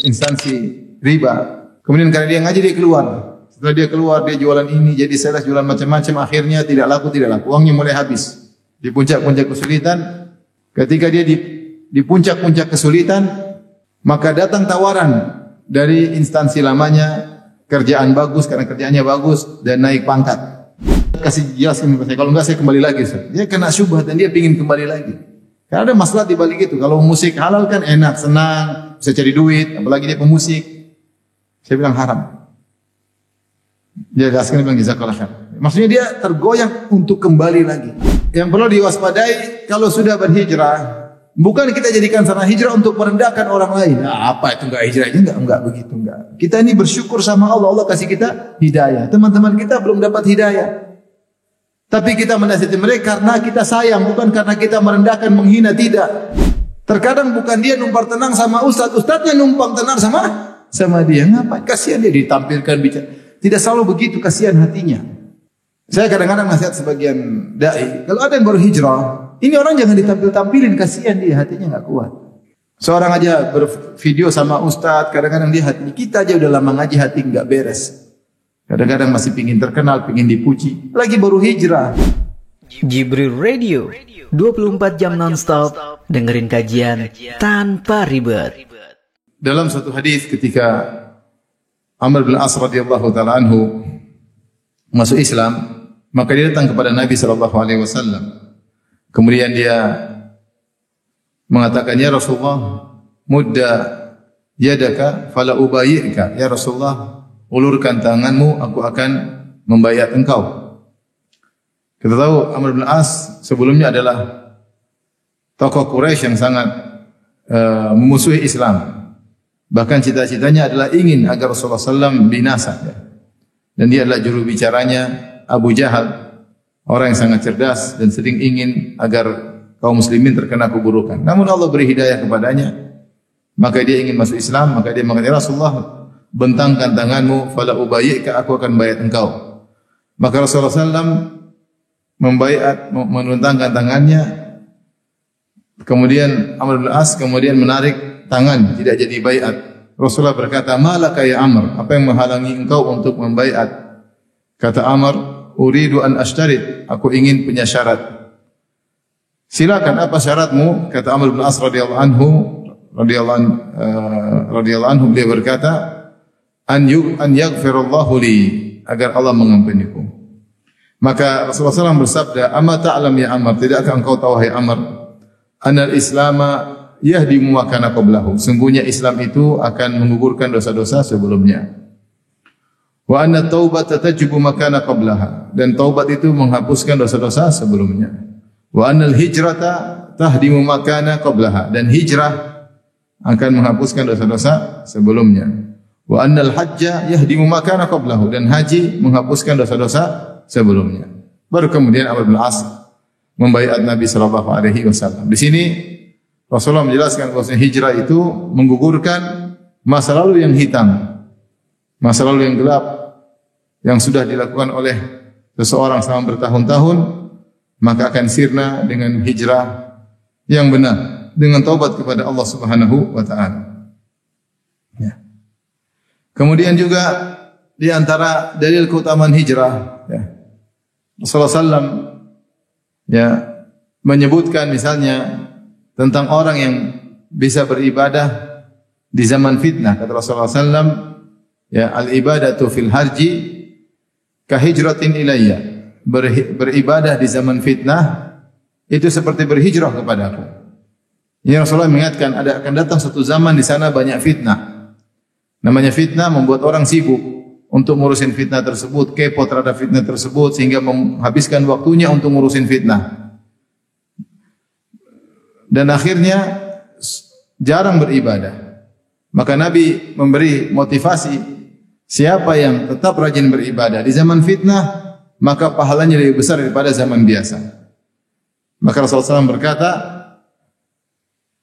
instansi riba. Kemudian karena dia ngaji dia keluar. Setelah dia keluar dia jualan ini, jadi sales jualan macam-macam, akhirnya tidak laku. Uangnya mulai habis. Di puncak-puncak kesulitan, ketika dia di puncak-puncak kesulitan, maka datang tawaran dari instansi lamanya, kerjaan bagus karena kerjaannya bagus dan naik pangkat. Kasih jelaskan saya, kalau enggak saya kembali lagi. Dia kena syubhat dan dia ingin kembali lagi. Karena ada masalah di balik itu. Kalau musik halal kan enak, senang, bisa cari duit, apalagi dia pemusik. Saya bilang haram. Dia jelaskan, dia bilang jazakallah khair. Maksudnya dia tergoyang untuk kembali lagi. Yang perlu diwaspadai kalau sudah berhijrah, bukan kita jadikan sana hijrah untuk merendahkan orang lain. Nah, apa itu enggak hijrah aja? Enggak begitu, enggak. Kita ini bersyukur sama Allah, Allah kasih kita hidayah. Teman-teman kita belum dapat hidayah. Tapi kita menasihati mereka karena kita sayang, bukan karena kita merendahkan, menghina, tidak. Terkadang bukan dia numpang tenang sama ustaz, ustaznya numpang tenang sama dia. Ngapain? Kasihan dia ditampilkan bicara. Tidak selalu begitu, kasihan hatinya. Saya kadang-kadang nasihat sebagian dai, kalau ada yang baru hijrah, ini orang jangan ditampil-tampilin, kasihan dia, hatinya enggak kuat. Seorang aja bervideo sama ustaz, kadang-kadang dia hati, kita aja udah lama ngaji hati enggak beres. Kadang-kadang masih pingin terkenal, pingin dipuji. Lagi baru hijrah. Jibril Radio, 24 jam non-stop, dengerin kajian tanpa ribet. Dalam satu hadis ketika Amr bin As radhiyallahu taala anhu masuk Islam, maka dia datang kepada Nabi sallallahu alaihi wasallam. Kemudian dia mengatakan, "Ya Rasulullah, mudda yadaka fala ubayyika." Ya Rasulullah, ulurkan tanganmu, aku akan membayar engkau. Kita tahu Amr bin As sebelumnya adalah tokoh Quraisy yang sangat memusuhi Islam. Bahkan cita-citanya adalah ingin agar Rasulullah SAW binasa. Dan dia adalah juru bicaranya Abu Jahal, orang yang sangat cerdas dan sering ingin agar kaum muslimin terkena keburukan. Namun Allah beri hidayah kepadanya, maka dia ingin masuk Islam. Maka dia mengatakan, Rasulullah, bentangkan tanganmu, fala ubayyika, aku akan bayat engkau. Maka Rasulullah SAW membentangkan tangannya. Kemudian Amr bin As kemudian menarik tangan, tidak jadi bayat. Rasulullah berkata, malaka ya Amr, apa yang menghalangi engkau untuk membayat? Kata Amr, uridu an ashtarit, aku ingin punya syarat. Silakan, apa syaratmu? Kata Amr bin As radhiyallahu anhu, beliau berkata, an yaghfirallahu li, agar Allah mengampuniku. Maka Rasulullah SAW bersabda, amma ta'lam ya Amr, tidakkah engkau tahu hai Amr, anal islama yahdimu ma kana qablahu, sungguhnya Islam itu akan menggugurkan dosa-dosa sebelumnya. Wa anna taubata tajbu ma kana qablaha, dan taubat itu menghapuskan dosa-dosa sebelumnya. Wa annal hijrata tahdimu ma kana qablaha, dan hijrah akan menghapuskan dosa-dosa sebelumnya. Wa annal hajja yahdimu ma kana qablahu, dan haji menghapuskan dosa-dosa sebelumnya. Baru kemudian Amr bin As membaiat Nabi sallallahu alaihi wasallam. Di sini Rasulullah menjelaskan bahwa hijrah itu menggugurkan masa lalu yang hitam, masa lalu yang gelap yang sudah dilakukan oleh seseorang selama bertahun-tahun, maka akan sirna dengan hijrah yang benar, dengan taubat kepada Allah Subhanahu wa taala. Ya. Kemudian juga di antara dalil keutamaan hijrah, ya, Rasulullah SAW menyebutkan misalnya tentang orang yang bisa beribadah di zaman fitnah. Kata Rasulullah SAW, al-ibadatu fil harji kahijratin ilayya. Beribadah di zaman fitnah itu seperti berhijrah kepadaku. Ini Rasulullah mengingatkan, akan datang satu zaman di sana banyak fitnah. Namanya fitnah membuat orang sibuk untuk ngurusin fitnah tersebut, kepo terhadap fitnah tersebut, sehingga menghabiskan waktunya untuk ngurusin fitnah. Dan akhirnya jarang beribadah. Maka Nabi memberi motivasi, siapa yang tetap rajin beribadah di zaman fitnah, maka pahalanya lebih besar daripada zaman biasa. Maka Rasulullah SAW berkata,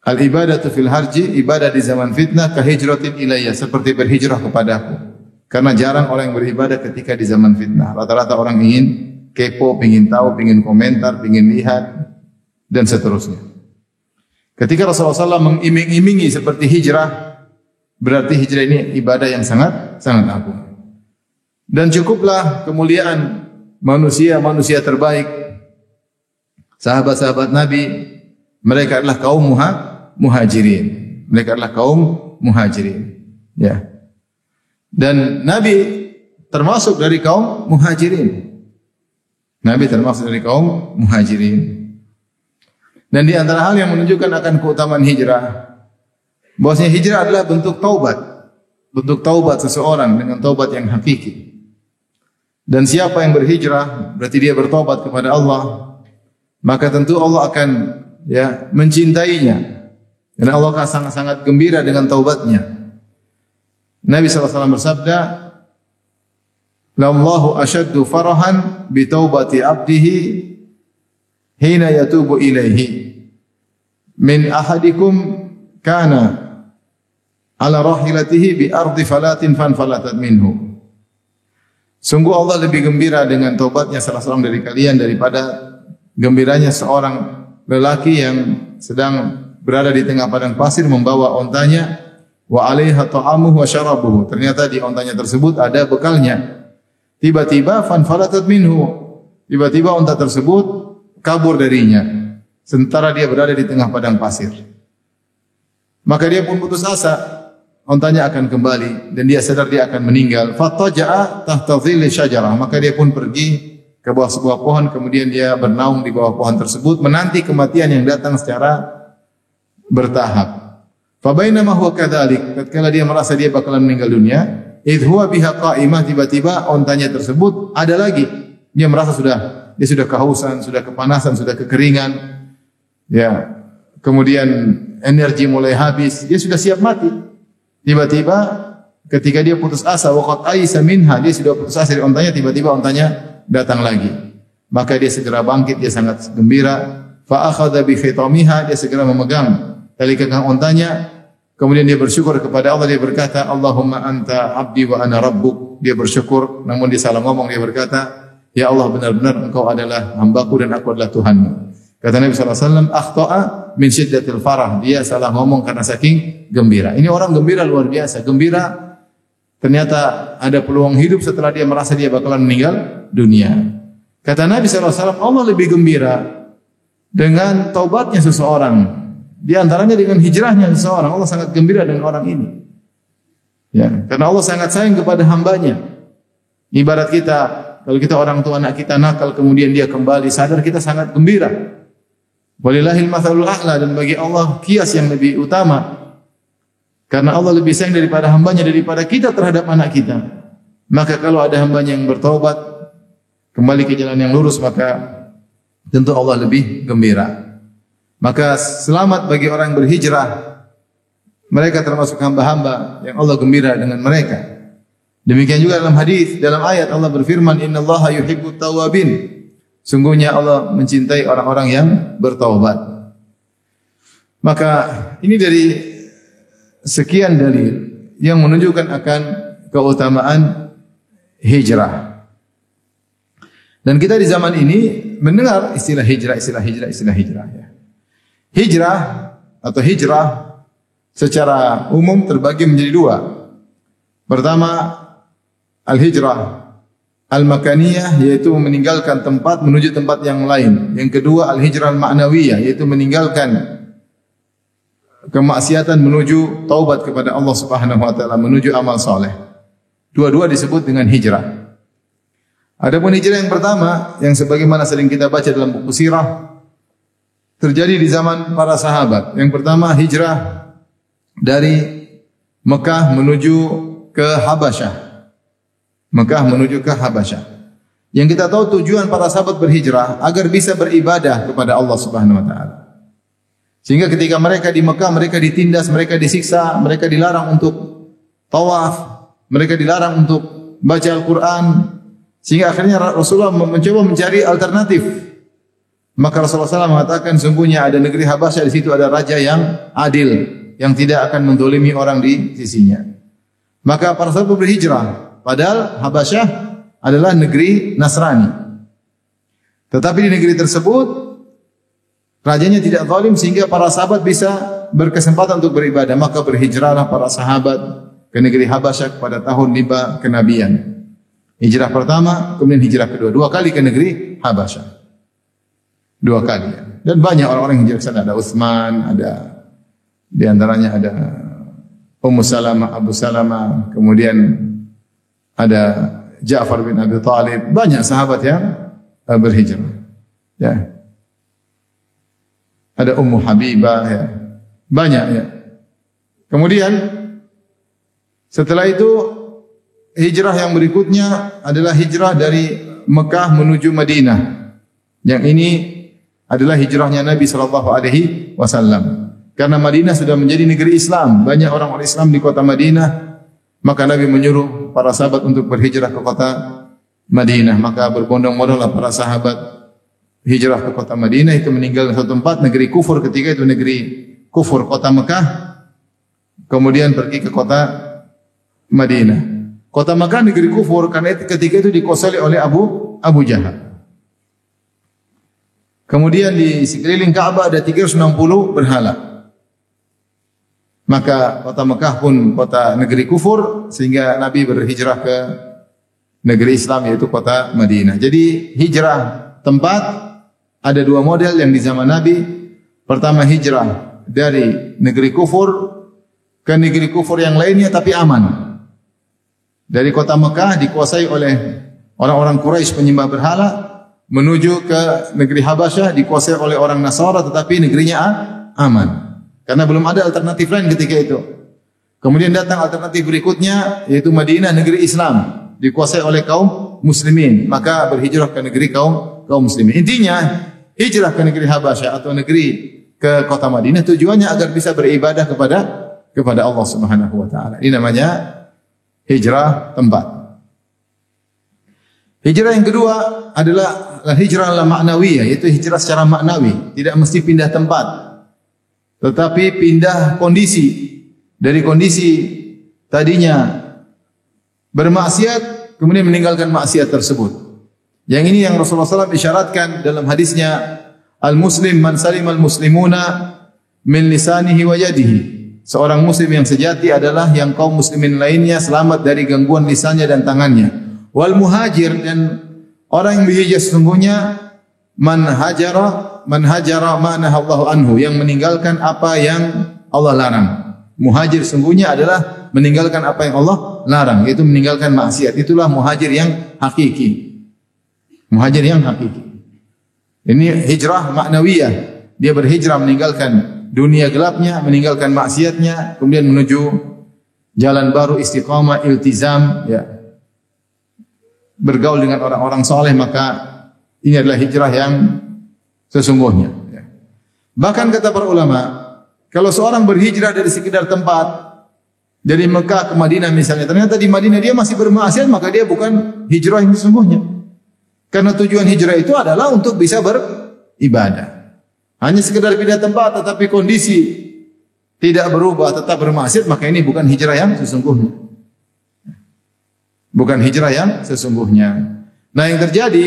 al-ibadatu fil harji, ibadah di zaman fitnah kahijratin ilayya, seperti berhijrah kepadaku. Karena jarang orang yang beribadah ketika di zaman fitnah. Rata-rata orang ingin kepo, ingin tahu, ingin komentar, ingin lihat, dan seterusnya. Ketika Rasulullah SAW mengiming-imingi seperti hijrah, Berarti hijrah ini ibadah yang sangat agung. Dan cukuplah kemuliaan manusia terbaik, sahabat-sahabat Nabi, mereka adalah kaum muhajirin. Mereka adalah kaum muhajirin. Ya. Dan Nabi termasuk dari kaum muhajirin. Nabi termasuk dari kaum muhajirin. Dan di antara hal yang menunjukkan akan keutamaan hijrah, bahwasanya hijrah adalah bentuk taubat. Bentuk taubat seseorang dengan taubat yang hakiki. Dan siapa yang berhijrah berarti dia bertobat kepada Allah, maka tentu Allah akan mencintainya. Dan Allah akan sangat-sangat gembira dengan taubatnya. Nabi SAW bersabda, "Lallahu ashaddu farahan bi taubati 'abdihi hina yatubu ilaihi min ahadikum kana ala rahilatihi bi ardi falatin fanfalatat minhu." Sungguh Allah lebih gembira dengan taubatnya salah seorang dari kalian daripada gembiranya seorang lelaki yang sedang berada di tengah padang pasir membawa ontanya, wa 'alaiha ta'amuhu wa syarabuhu. Ternyata di ontanya tersebut ada bekalnya. Tiba-tiba fanfalatat minhu. Tiba-tiba onta tersebut kabur darinya sementara dia berada di tengah padang pasir. Maka dia pun putus asa. Ontanya akan kembali dan dia sadar dia akan meninggal. Fattaja'a tahta dhilli syajarah. Maka dia pun pergi ke bawah sebuah pohon, kemudian dia bernaung di bawah pohon tersebut menanti kematian yang datang secara bertahap. Fa bainama huwa kadzalik, tatkala dia merasa dia bakalan meninggal dunia, idh huwa biha qa'imah, tiba-tiba ontanya tersebut ada lagi. Dia merasa dia sudah kehausan, sudah kepanasan, sudah kekeringan. Ya. Kemudian energi mulai habis, dia sudah siap mati. Tiba-tiba ketika dia putus asa, waqad aisa minha, dia sudah putus asa dari ontanya, tiba-tiba ontanya datang lagi. Maka dia segera bangkit, dia sangat gembira. Fa akhadha bi khitamiha, dia segera memegang tali kekang ontanya. Kemudian dia bersyukur kepada Allah, dia berkata, "Allahumma anta abdi wa ana rabbuk." Dia bersyukur, namun dia salah ngomong, dia berkata, "Ya Allah, benar-benar Engkau adalah hambaku dan aku adalah Tuhanmu." Kata Nabi SAW, "Akhta'a min syiddatil farah." Dia salah ngomong karena saking gembira. Ini orang gembira luar biasa. Gembira ternyata ada peluang hidup setelah dia merasa dia bakalan meninggal dunia. Kata Nabi SAW, Allah lebih gembira dengan taubatnya seseorang. Di antaranya dengan hijrahnya seseorang. Allah sangat gembira dengan orang ini. Ya, karena Allah sangat sayang kepada hambanya. Ibarat kita, kalau kita orang tua anak kita nakal kemudian dia kembali sadar, kita sangat gembira. Walillahil mathalul a'la, dan bagi Allah kias yang lebih utama. Karena Allah lebih sayang daripada hambanya, daripada kita terhadap anak kita. Maka kalau ada hambanya yang bertaubat, kembali ke jalan yang lurus, maka tentu Allah lebih gembira. Maka selamat bagi orang yang berhijrah. Mereka termasuk hamba-hamba yang Allah gembira dengan mereka. Demikian juga dalam hadis, dalam ayat Allah berfirman, "Innallaha yuhibbut tawwabin." Sungguhnya Allah mencintai orang-orang yang bertaubat. Maka ini dari sekian dalil yang menunjukkan akan keutamaan hijrah. Dan kita di zaman ini mendengar istilah hijrah. Ya. Hijrah atau hijrah secara umum terbagi menjadi dua. Pertama, al-hijrah al-makaniyah, yaitu meninggalkan tempat menuju tempat yang lain. Yang kedua, al-hijrah al-ma'nawiyah, yaitu meninggalkan kemaksiatan menuju taubat kepada Allah Subhanahu wa taala, menuju amal saleh. Dua-dua disebut dengan hijrah. Adapun hijrah yang pertama, yang sebagaimana sering kita baca dalam buku sirah, terjadi di zaman para sahabat. Yang pertama, hijrah dari Mekah menuju ke Habasyah. Mekah menuju ke Habasyah. Yang kita tahu tujuan para sahabat berhijrah agar bisa beribadah kepada Allah Subhanahu wa taala. Sehingga ketika mereka di Mekah, mereka ditindas, mereka disiksa, mereka dilarang untuk tawaf, mereka dilarang untuk baca Al-Quran. Sehingga akhirnya Rasulullah mencoba mencari alternatif. Maka Rasulullah SAW mengatakan, sungguhnya ada negeri Habasyah, di situ ada raja yang adil, yang tidak akan mendolimi orang di sisinya. Maka para sahabat berhijrah. Padahal Habasyah adalah negeri Nasrani. Tetapi di negeri tersebut rajanya tidak zalim sehingga para sahabat bisa berkesempatan untuk beribadah, maka berhijrahlah para sahabat ke negeri Habasyah pada tahun 5 kenabian. Hijrah pertama, kemudian hijrah kedua. 2 kali ke negeri Habasyah. 2 kali. Dan banyak orang-orang yang hijrah ke sana. Ada Utsman, ada di antaranya ada Ummu Salamah, Abu Salamah, kemudian ada Ja'far bin Abi Thalib. Banyak sahabat yang berhijrah. Ya. Ada Ummu Habibah, ya. Banyak, ya. Kemudian setelah itu hijrah yang berikutnya adalah hijrah dari Mekah menuju Madinah. Yang ini adalah hijrahnya Nabi sallallahu alaihi wasallam. Karena Madinah sudah menjadi negeri Islam, banyak orang-orang Islam di kota Madinah, maka Nabi menyuruh para sahabat untuk berhijrah ke kota Madinah. Maka berbondong-bondonglah para sahabat hijrah ke kota Madinah, itu meninggal di suatu tempat negeri kufur, ketika itu negeri kufur, kota Mekah, kemudian pergi ke kota Madinah. Kota Mekah negeri kufur karena ketika itu dikuasai oleh Abu Jahal. Kemudian di sekeliling Ka'bah ada 360 berhala. Maka kota Mekah pun kota negeri kufur, sehingga Nabi berhijrah ke negeri Islam, yaitu kota Madinah. Jadi hijrah tempat ada 2 model yang di zaman Nabi. Pertama, hijrah dari negeri kufur ke negeri kufur yang lainnya tapi aman. Dari kota Mekah dikuasai oleh orang-orang Quraisy penyembah berhala, menuju ke negeri Habasyah dikuasai oleh orang Nasara tetapi negerinya aman. Karena belum ada alternatif lain ketika itu. Kemudian datang alternatif berikutnya, yaitu Madinah, negeri Islam, dikuasai oleh kaum muslimin. Maka berhijrah ke negeri kaum muslimin. Intinya, hijrah ke negeri Habasyah atau negeri ke kota Madinah tujuannya agar bisa beribadah kepada Allah Subhanahu wa taala. Ini namanya hijrah tempat. Hijrah yang kedua adalah hijrah maknawiyah, yaitu hijrah secara maknawi, tidak mesti pindah tempat, tetapi pindah kondisi. Dari kondisi tadinya bermaksiat, kemudian meninggalkan maksiat tersebut. Yang ini yang Rasulullah SAW isyaratkan dalam hadisnya, al-muslim man salimal muslimuna min lisanihi wa yadihi. Seorang muslim yang sejati adalah yang kaum muslimin lainnya selamat dari gangguan lisannya dan tangannya. Wal muhajir, dan orang yang berhijrah sesungguhnya man hajara ma nahallahu anhu, yang meninggalkan apa yang Allah larang. Muhajir sesungguhnya adalah meninggalkan apa yang Allah larang, yaitu meninggalkan maksiat. Itulah muhajir yang hakiki. Muhajir yang hakiki. Ini hijrah maknawiyah. Dia berhijrah meninggalkan dunia gelapnya, meninggalkan maksiatnya, kemudian menuju jalan baru, istiqamah, iltizam, ya. Bergaul dengan orang-orang soleh, maka ini adalah hijrah yang sesungguhnya. Ya. Bahkan kata para ulama, kalau seorang berhijrah dari sekedar tempat, dari Mekah ke Madinah misalnya, ternyata di Madinah dia masih bermaksiat, maka dia bukan hijrah yang sesungguhnya. Karena tujuan hijrah itu adalah untuk bisa beribadah. Hanya sekedar pindah tempat tetapi kondisi tidak berubah, tetap bermaksiat, maka ini bukan hijrah yang sesungguhnya. Bukan hijrah yang sesungguhnya. Nah, yang terjadi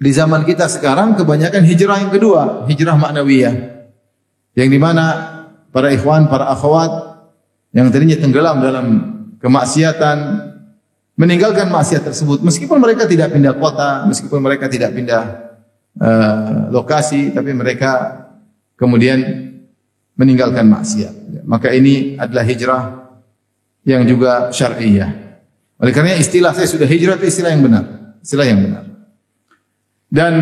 di zaman kita sekarang kebanyakan hijrah yang kedua, hijrah maknawiyah. Yang di mana para ikhwan, para akhwat yang tadinya tenggelam dalam kemaksiatan meninggalkan maksiat tersebut, meskipun mereka tidak pindah kota, meskipun mereka tidak pindah lokasi, tapi mereka kemudian meninggalkan maksiat. Maka ini adalah hijrah yang juga syar'iyah. Oleh karena istilah saya sudah hijrah itu istilah yang benar, istilah yang benar. Dan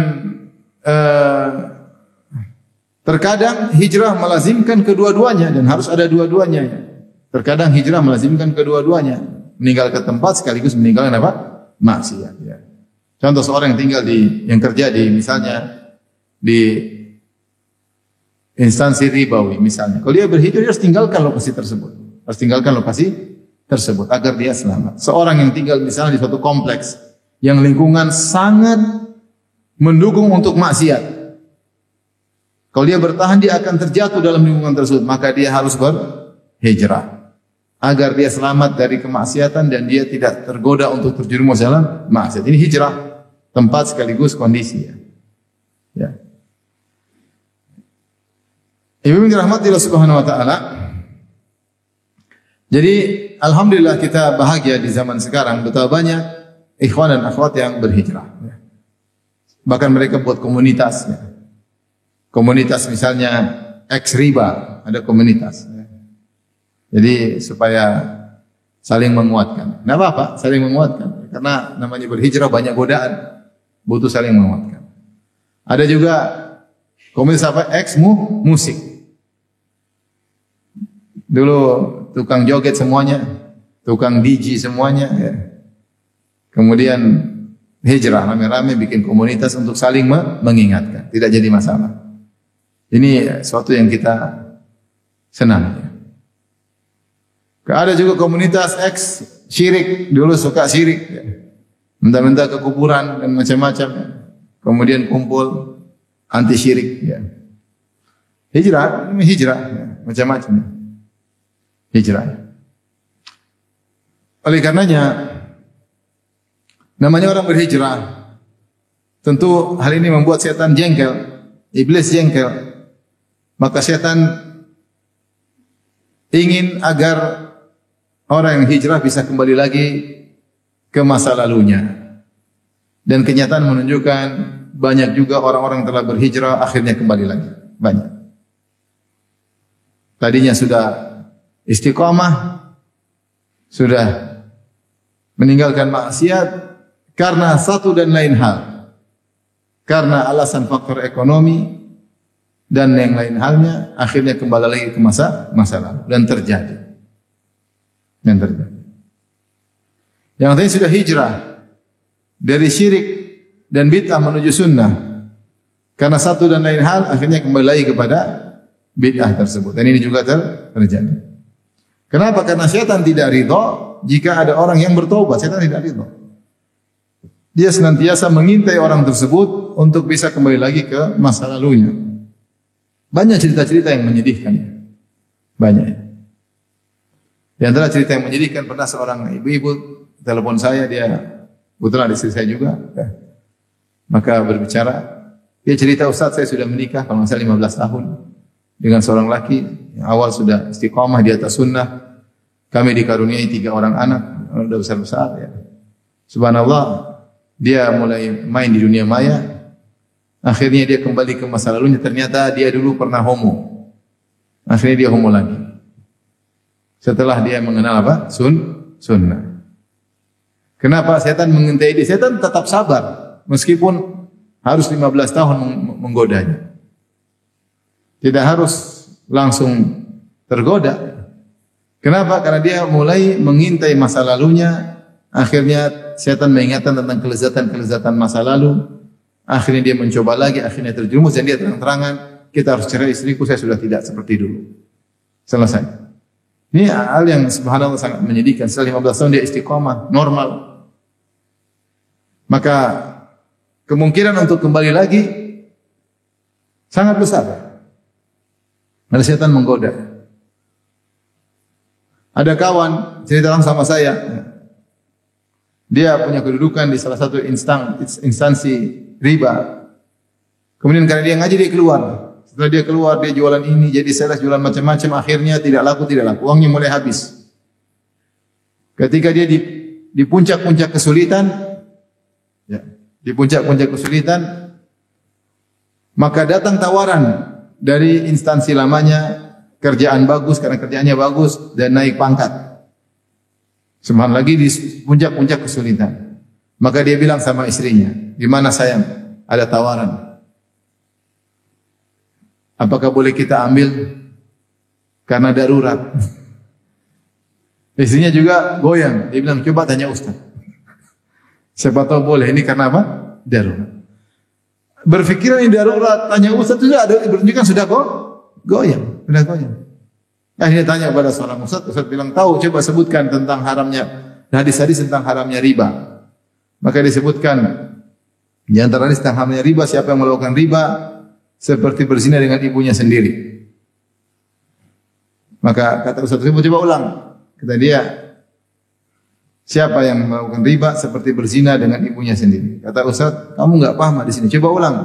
terkadang hijrah melazimkan kedua-duanya dan harus ada dua-duanya. Terkadang hijrah melazimkan kedua-duanya, meninggalkan tempat sekaligus meninggalkan apa? Maksiat. Ya. Contoh seorang yang tinggal yang kerja di misalnya di instansi ribawi misalnya. Kalau dia berhijrah, dia harus tinggalkan lokasi tersebut. Harus tinggalkan lokasi tersebut agar dia selamat. Seorang yang tinggal misalnya di suatu kompleks yang lingkungan sangat mendukung untuk maksiat. Kalau dia bertahan, dia akan terjatuh dalam lingkungan tersebut, maka dia harus berhijrah agar dia selamat dari kemaksiatan dan dia tidak tergoda untuk terjerumus dalam maksiat. Ini hijrah tempat sekaligus kondisi. Ya. Ibu yang dirahmati Allah Subhanahu wa taala. Jadi alhamdulillah kita bahagia di zaman sekarang betapa banyak ikhwan dan akhwat yang berhijrah. Bahkan mereka buat komunitas. Komunitas misalnya ex riba, ada komunitas. Jadi supaya saling menguatkan. Nah apa? Saling menguatkan. Karena namanya berhijrah banyak godaan, butuh saling menguatkan. Ada juga komunitas apa? Ex musik. Dulu tukang joget semuanya, tukang DJ semuanya. Ya. Kemudian hijrah rame-rame bikin komunitas untuk saling mengingatkan. Tidak jadi masalah. Ini suatu yang kita senang. Ya. Ada juga komunitas ex syirik, dulu suka syirik, ya. Minta-minta ke kuburan dan macam-macam. Ya. Kemudian kumpul anti syirik. Ya. Hijrah, ini hijrah, ya. Macam-macam. Ya. Hijrah. Oleh karenanya, namanya orang berhijrah, tentu hal ini membuat setan jengkel, iblis jengkel. Maka setan ingin agar orang yang hijrah bisa kembali lagi ke masa lalunya. Dan kenyataan menunjukkan banyak juga orang-orang yang telah berhijrah akhirnya kembali lagi. Banyak. Tadinya sudah istiqamah, sudah meninggalkan maksiat karena satu dan lain hal. Karena alasan faktor ekonomi dan yang lain halnya, akhirnya kembali lagi ke masa lalu dan terjadi. Yang tadi sudah hijrah dari syirik dan bid'ah menuju sunnah. Karena satu dan lain hal, akhirnya kembali lagi kepada bid'ah tersebut. Dan ini juga terjadi. Kenapa? Karena syaitan tidak ridho jika ada orang yang bertobat. Syaitan tidak ridho. Dia senantiasa mengintai orang tersebut untuk bisa kembali lagi ke masa lalunya. Banyak cerita-cerita yang menyedihkan. Banyak. Di antara cerita yang menyedihkan, pernah seorang ibu-ibu telepon saya, dia kebetulan istri saya juga. Maka berbicara, dia cerita, Ustaz, saya sudah menikah kalau saya 15 tahun dengan seorang laki yang awal sudah istiqamah di atas sunnah. Kami dikaruniai 3 orang anak, sudah besar-besar. Ya. Subhanallah, dia mulai main di dunia maya. Akhirnya dia kembali ke masa lalunya, ternyata dia dulu pernah homo. Akhirnya dia homo lagi. Setelah dia mengenal apa? Sunnah. Kenapa setan mengintai dia? Setan tetap sabar meskipun harus 15 tahun menggodanya. Tidak harus langsung tergoda. Kenapa? Karena dia mulai mengintai masa lalunya. Akhirnya setan mengingatkan tentang kelezatan-kelezatan masa lalu. Akhirnya dia mencoba lagi, akhirnya terjerumus dan dia terang-terangan, kita harus cerai, istriku saya sudah tidak seperti dulu. Selesai. Ini hal yang subhanallah sangat menyedihkan. Setelah 15 tahun dia istiqamah, normal. Maka kemungkinan untuk kembali lagi sangat besar. Karena setan menggoda. Ada kawan cerita sama saya. Dia punya kedudukan di salah satu instansi riba. Kemudian karena dia ngaji dia keluar. Setelah dia keluar dia jualan ini, jadi sales jualan macam-macam, akhirnya tidak laku. Uangnya mulai habis. Ketika dia di puncak-puncak kesulitan, ya, di puncak-puncak kesulitan, maka datang tawaran dari instansi lamanya, kerjaan bagus karena kerjaannya bagus dan naik pangkat. Subhanallah, lagi di puncak-puncak kesulitan. Maka dia bilang sama istrinya, "Gimana sayang? Ada tawaran. Apakah boleh kita ambil karena darurat?" Istrinya juga goyang. Dia bilang, "Coba tanya Ustaz. Siapa tahu boleh. Ini karena apa? Darurat." Berpikiran ini darurat, tanya Ustaz itu ada berunjukkan sudah goyang, sudah goyang. Akhirnya tanya kepada seorang Ustaz bilang, "Tahu, coba sebutkan tentang haramnya hadis-hadis tentang haramnya riba." Maka disebutkan di antara hadis tentang haramnya riba, siapa yang melakukan riba seperti berzina dengan ibunya sendiri. Maka kata Ustaz tersebut, "Coba ulang." Kata dia, "Siapa yang melakukan riba seperti berzina dengan ibunya sendiri." Kata Ustaz, "Kamu enggak paham di sini. Coba ulang."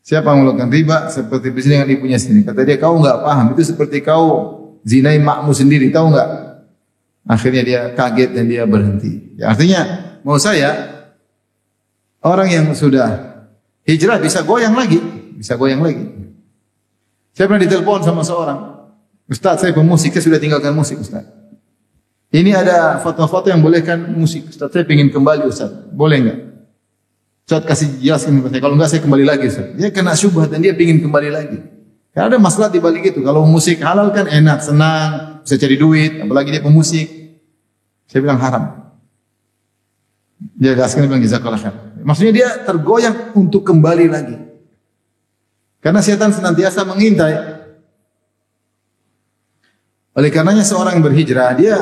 Siapa yang melakukan riba seperti berzina dengan ibunya sendiri. Kata dia, kau enggak paham, itu seperti kau zinai makmu sendiri, tahu enggak? Akhirnya dia kaget dan dia berhenti. Ya, artinya, mau saya, orang yang sudah hijrah bisa goyang lagi. Saya pernah ditelepon sama seorang, Ustaz, saya pemusik, saya sudah tinggalkan musik, Ustaz. Ini ada foto-foto yang bolehkan musik, Ustaz, saya ingin kembali, Ustaz. Boleh enggak? Ustaz kasih jelaskan kepada saya, kalau enggak saya kembali lagi, Ustaz. Dia kena syubhat dan dia ingin kembali lagi. Karena ada masalah di balik itu. Kalau musik halal kan enak, senang, bisa cari duit, apalagi dia pemusik. Saya bilang haram. Dia jelaskan, dia bilang jazakallah khair. Maksudnya dia tergoyang untuk kembali lagi. Karena setan senantiasa mengintai. Oleh karenanya seorang yang berhijrah, dia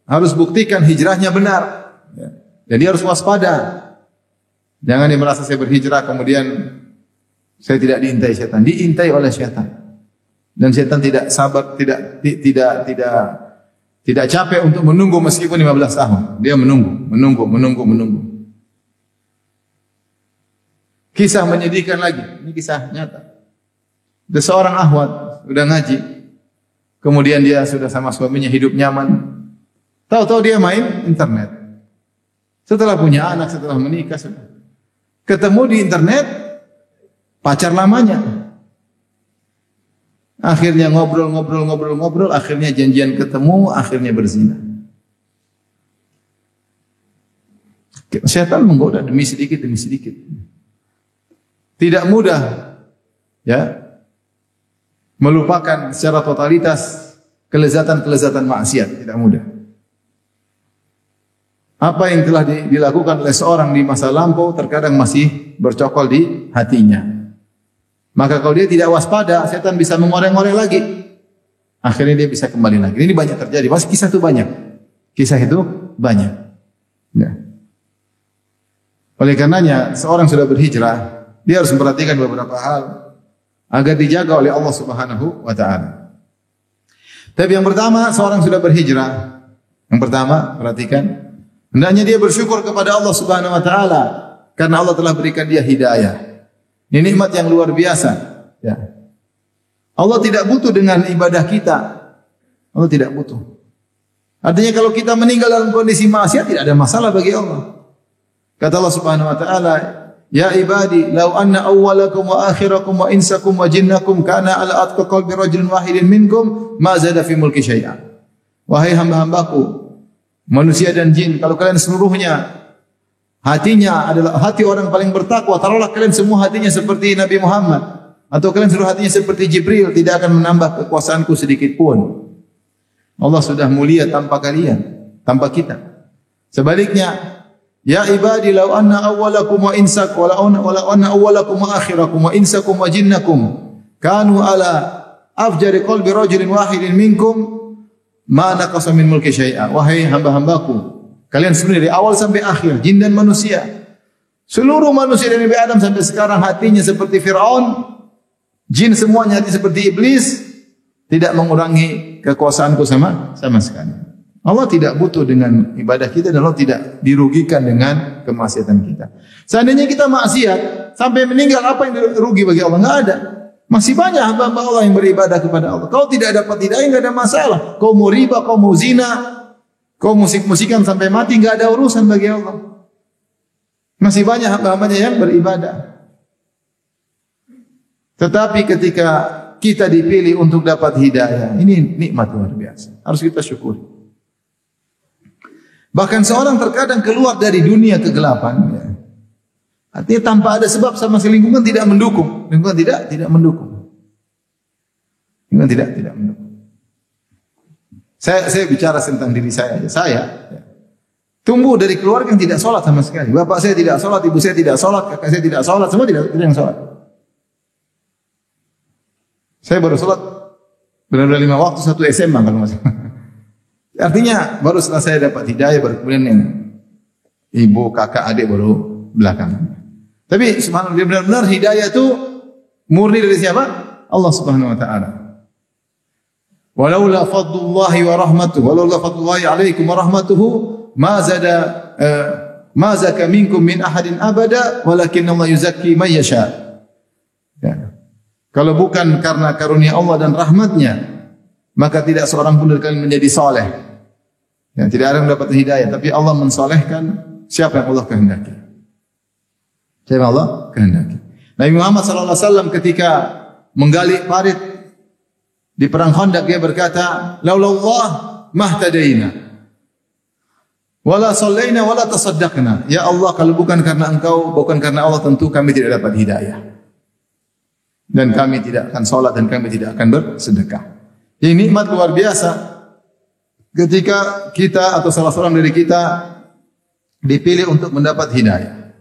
harus buktikan hijrahnya benar. Dan dia harus waspada. Jangan dia merasa saya berhijrah kemudian saya tidak diintai setan. Diintai oleh setan. Dan setan tidak sabar, tidak capek untuk menunggu meskipun 15 tahun. Dia menunggu. Kisah menyedihkan lagi. Ini kisah nyata. Ada seorang akhwat, sudah ngaji. Kemudian dia sudah sama suaminya hidup nyaman. Tahu-tahu dia main internet. Setelah punya anak, setelah menikah, sudah ketemu di internet pacar lamanya. Akhirnya ngobrol, akhirnya janjian ketemu, akhirnya berzina. Setan menggoda demi sedikit. Tidak mudah ya melupakan secara totalitas kelezatan maksiat, tidak mudah. Apa yang telah dilakukan oleh seorang di masa lampau terkadang masih bercokol di hatinya. Maka kalau dia tidak waspada, setan bisa mengoreng-oreng lagi. Akhirnya dia bisa kembali lagi. Ini banyak terjadi. Mas kisah itu banyak. Ya. Oleh karenanya, seorang sudah berhijrah, dia harus memperhatikan beberapa hal agar dijaga oleh Allah Subhanahu wa taala. Tapi yang pertama, seorang sudah berhijrah. Yang pertama, perhatikan, hendaknya dia bersyukur kepada Allah Subhanahu wa taala karena Allah telah berikan dia hidayah. Ini nikmat yang luar biasa. Ya. Allah tidak butuh dengan ibadah kita. Allah tidak butuh. Artinya kalau kita meninggal dalam kondisi maksiat tidak ada masalah bagi Allah. Kata Allah Subhanahu wa taala, "Ya ibadi, law anna awwalakum wa akhirakum wa insakum wa jinnakum kana ala atqa qalbi rajulin wahidin minkum ma zada fi mulki syai'a." Wahai hamba-hambaku, manusia dan jin, kalau kalian seluruhnya hatinya adalah hati orang paling bertakwa, taruhlah kalian semua hatinya seperti Nabi Muhammad, atau kalian seluruh hatinya seperti Jibril, tidak akan menambah kekuasaanku sedikit pun. Allah sudah mulia tanpa kalian, tanpa kita. Sebaliknya, ya ibadi law anna awwalakum wa insakum wa anna awwalakum wa akhirakum wa insakum wa jinnakum kanu ala afjari qalbi rajulin wahidin minkum ma naqasa min mulki syai'a. Wahai hamba-hambaku, kalian semua dari awal sampai akhir, jin dan manusia, seluruh manusia dari Nabi Adam sampai sekarang hatinya seperti Fir'aun, jin semuanya hati seperti iblis, tidak mengurangi kekuasaanku sama sekali. Allah tidak butuh dengan ibadah kita dan Allah tidak dirugikan dengan kemaksiatan kita. Seandainya kita maksiat sampai meninggal, apa yang rugi bagi Allah? Enggak ada. Masih banyak hamba-hamba Allah yang beribadah kepada Allah. Kau tidak dapat hidayah, enggak ada masalah. Kau mau riba, kau mau zina, kau musik-musikan sampai mati, enggak ada urusan bagi Allah. Masih banyak hamba-hambanya yang beribadah. Tetapi ketika kita dipilih untuk dapat hidayah, ini nikmat luar biasa. Harus kita syukuri. Bahkan seorang terkadang keluar dari dunia kegelapan, ya. Artinya tanpa ada sebab sama sekali, lingkungan tidak mendukung. Lingkungan tidak mendukung. Lingkungan tidak mendukung. Saya bicara tentang diri saya. Saya tumbuh dari keluarga yang tidak sholat sama sekali. Bapak saya tidak sholat, ibu saya tidak sholat, kakak saya tidak sholat, semua tidak yang sholat. Saya baru sholat benar-benar 5 waktu, 1 SMA kalau nggak salah. Artinya baru setelah saya dapat hidayah, baru kemudian yang ibu, kakak, adik baru belakangan. Tapi subhanallah, benar-benar hidayah itu murni dari siapa? Allah Subhanahu wa taala. Walaula fadlullahi wa rahmatuhu, walaula fadlullahi alaikum wa rahmatuhu, ma zaka minkum min ahadin abada, walakin Allah yuzakki man yasha. Ya. Kalau bukan karena karunia Allah dan rahmatnya, maka tidak seorang pun dari kalian menjadi soleh. Ya, tidak ada yang mendapat hidayah, tapi Allah mensolehkan siapa yang Allah kehendaki. Siapa yang Allah kehendaki. Nabi Muhammad SAW ketika menggali parit di perang Khandaq, dia berkata, "Laulallah mahtadaina, wala sallaina, wala tasaddaqna." Ya Allah, kalau bukan karena Engkau, bukan karena Allah, tentu kami tidak dapat hidayah. Dan kami tidak akan salat dan kami tidak akan bersedekah. Ini nikmat luar biasa ketika kita atau salah seorang dari kita dipilih untuk mendapat hidayah.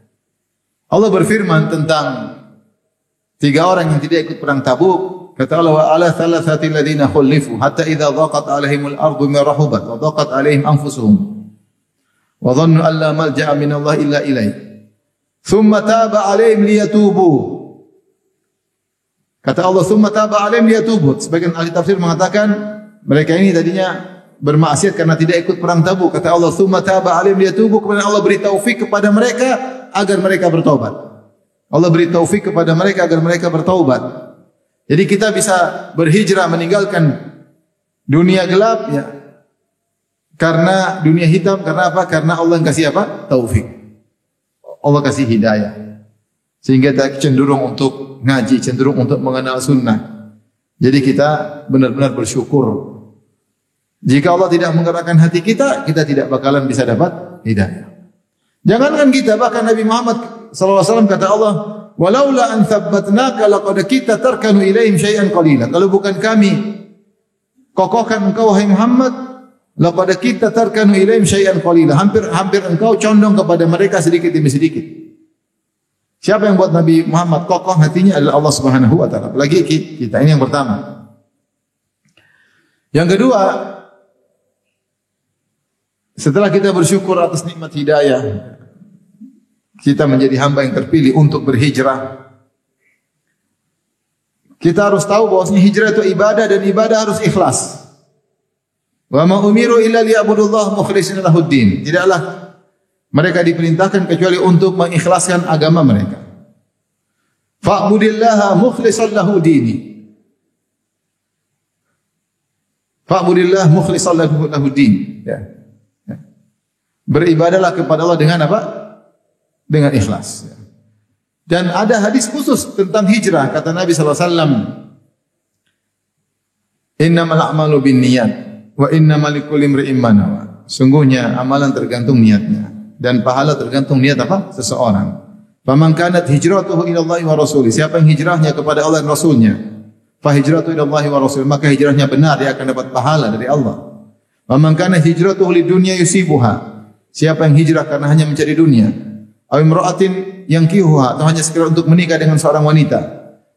Allah berfirman tentang 3 orang yang tidak ikut perang Tabuk. Kata Allah, "Wa ala thalathati alladziina khulifu hatta idza dhaqat 'alaihimul ardu bima rahubat wa dhaqat 'alaihim anfusuhum wa dhannu an la malja'a min Allah illa ilaihi thumma taba 'alaihim liyatubu." Kata Allah, "Thumma taba 'alaihim liyatubu." Sebagian ahli tafsir mengatakan mereka ini tadinya bermaksiat karena tidak ikut perang Tabuk. Kata Allah, "Thumma taba 'alaihim liyatubu." Kemudian Allah beri taufik kepada mereka agar mereka bertaubat. Allah beri taufik kepada mereka agar mereka bertaubat. Jadi kita bisa berhijrah meninggalkan dunia gelap ya. Karena dunia hitam, karena apa? Karena Allah yang kasih apa? Taufik. Allah kasih hidayah. Sehingga kita cenderung untuk ngaji, cenderung untuk mengenal sunnah. Jadi kita benar-benar bersyukur. Jika Allah tidak menggerakkan hati kita, kita tidak bakalan bisa dapat hidayah. Jangankan kita, bahkan Nabi Muhammad SAW kata Allah, "Walaula an thabbatnaka laqad kita tarkanu ilaihim syai'an qalila." Kalau bukan kami kokohkan engkau wahai Muhammad, laqad kita tarkanu ilaihim syai'an qalila. Hampir engkau condong kepada mereka sedikit demi sedikit. Siapa yang buat Nabi Muhammad kokoh hatinya adalah Allah Subhanahu wa taala. Apalagi kita, ini yang pertama. Yang kedua, setelah kita bersyukur atas nikmat hidayah, kita menjadi hamba yang terpilih untuk berhijrah. Kita harus tahu bahwasanya hijrah itu ibadah dan ibadah harus ikhlas. Wa ma umiru illa liya'budullaha mukhlishina lahuddin. Tidaklah mereka diperintahkan kecuali untuk mengikhlaskan agama mereka. Fa'budillaha mukhlishan lahu dini. Fa'budillaha mukhlishan lahu din. Ya. Beribadahlah kepada Allah dengan apa? Dengan ikhlas. Dan ada hadis khusus tentang hijrah. Kata Nabi SAW, "Innamal a'malu binniyat wa innamal likulli imri'in ma nawa." Sungguhnya amalan tergantung niatnya dan pahala tergantung niat apa? Seseorang. Faman kanat hijratuhu ila Allah wa rasulih. Siapa yang hijrahnya kepada Allah dan Rasulnya, fa hijratuhu ila Allah wa rasulih, maka hijrahnya benar, dia akan dapat pahala dari Allah. Faman kanat hijratuhu lidunya yusibuha. Siapa yang hijrah karena hanya mencari dunia, aw imra'atin yankihuha, atau hanya sekedar untuk menikah dengan seorang wanita,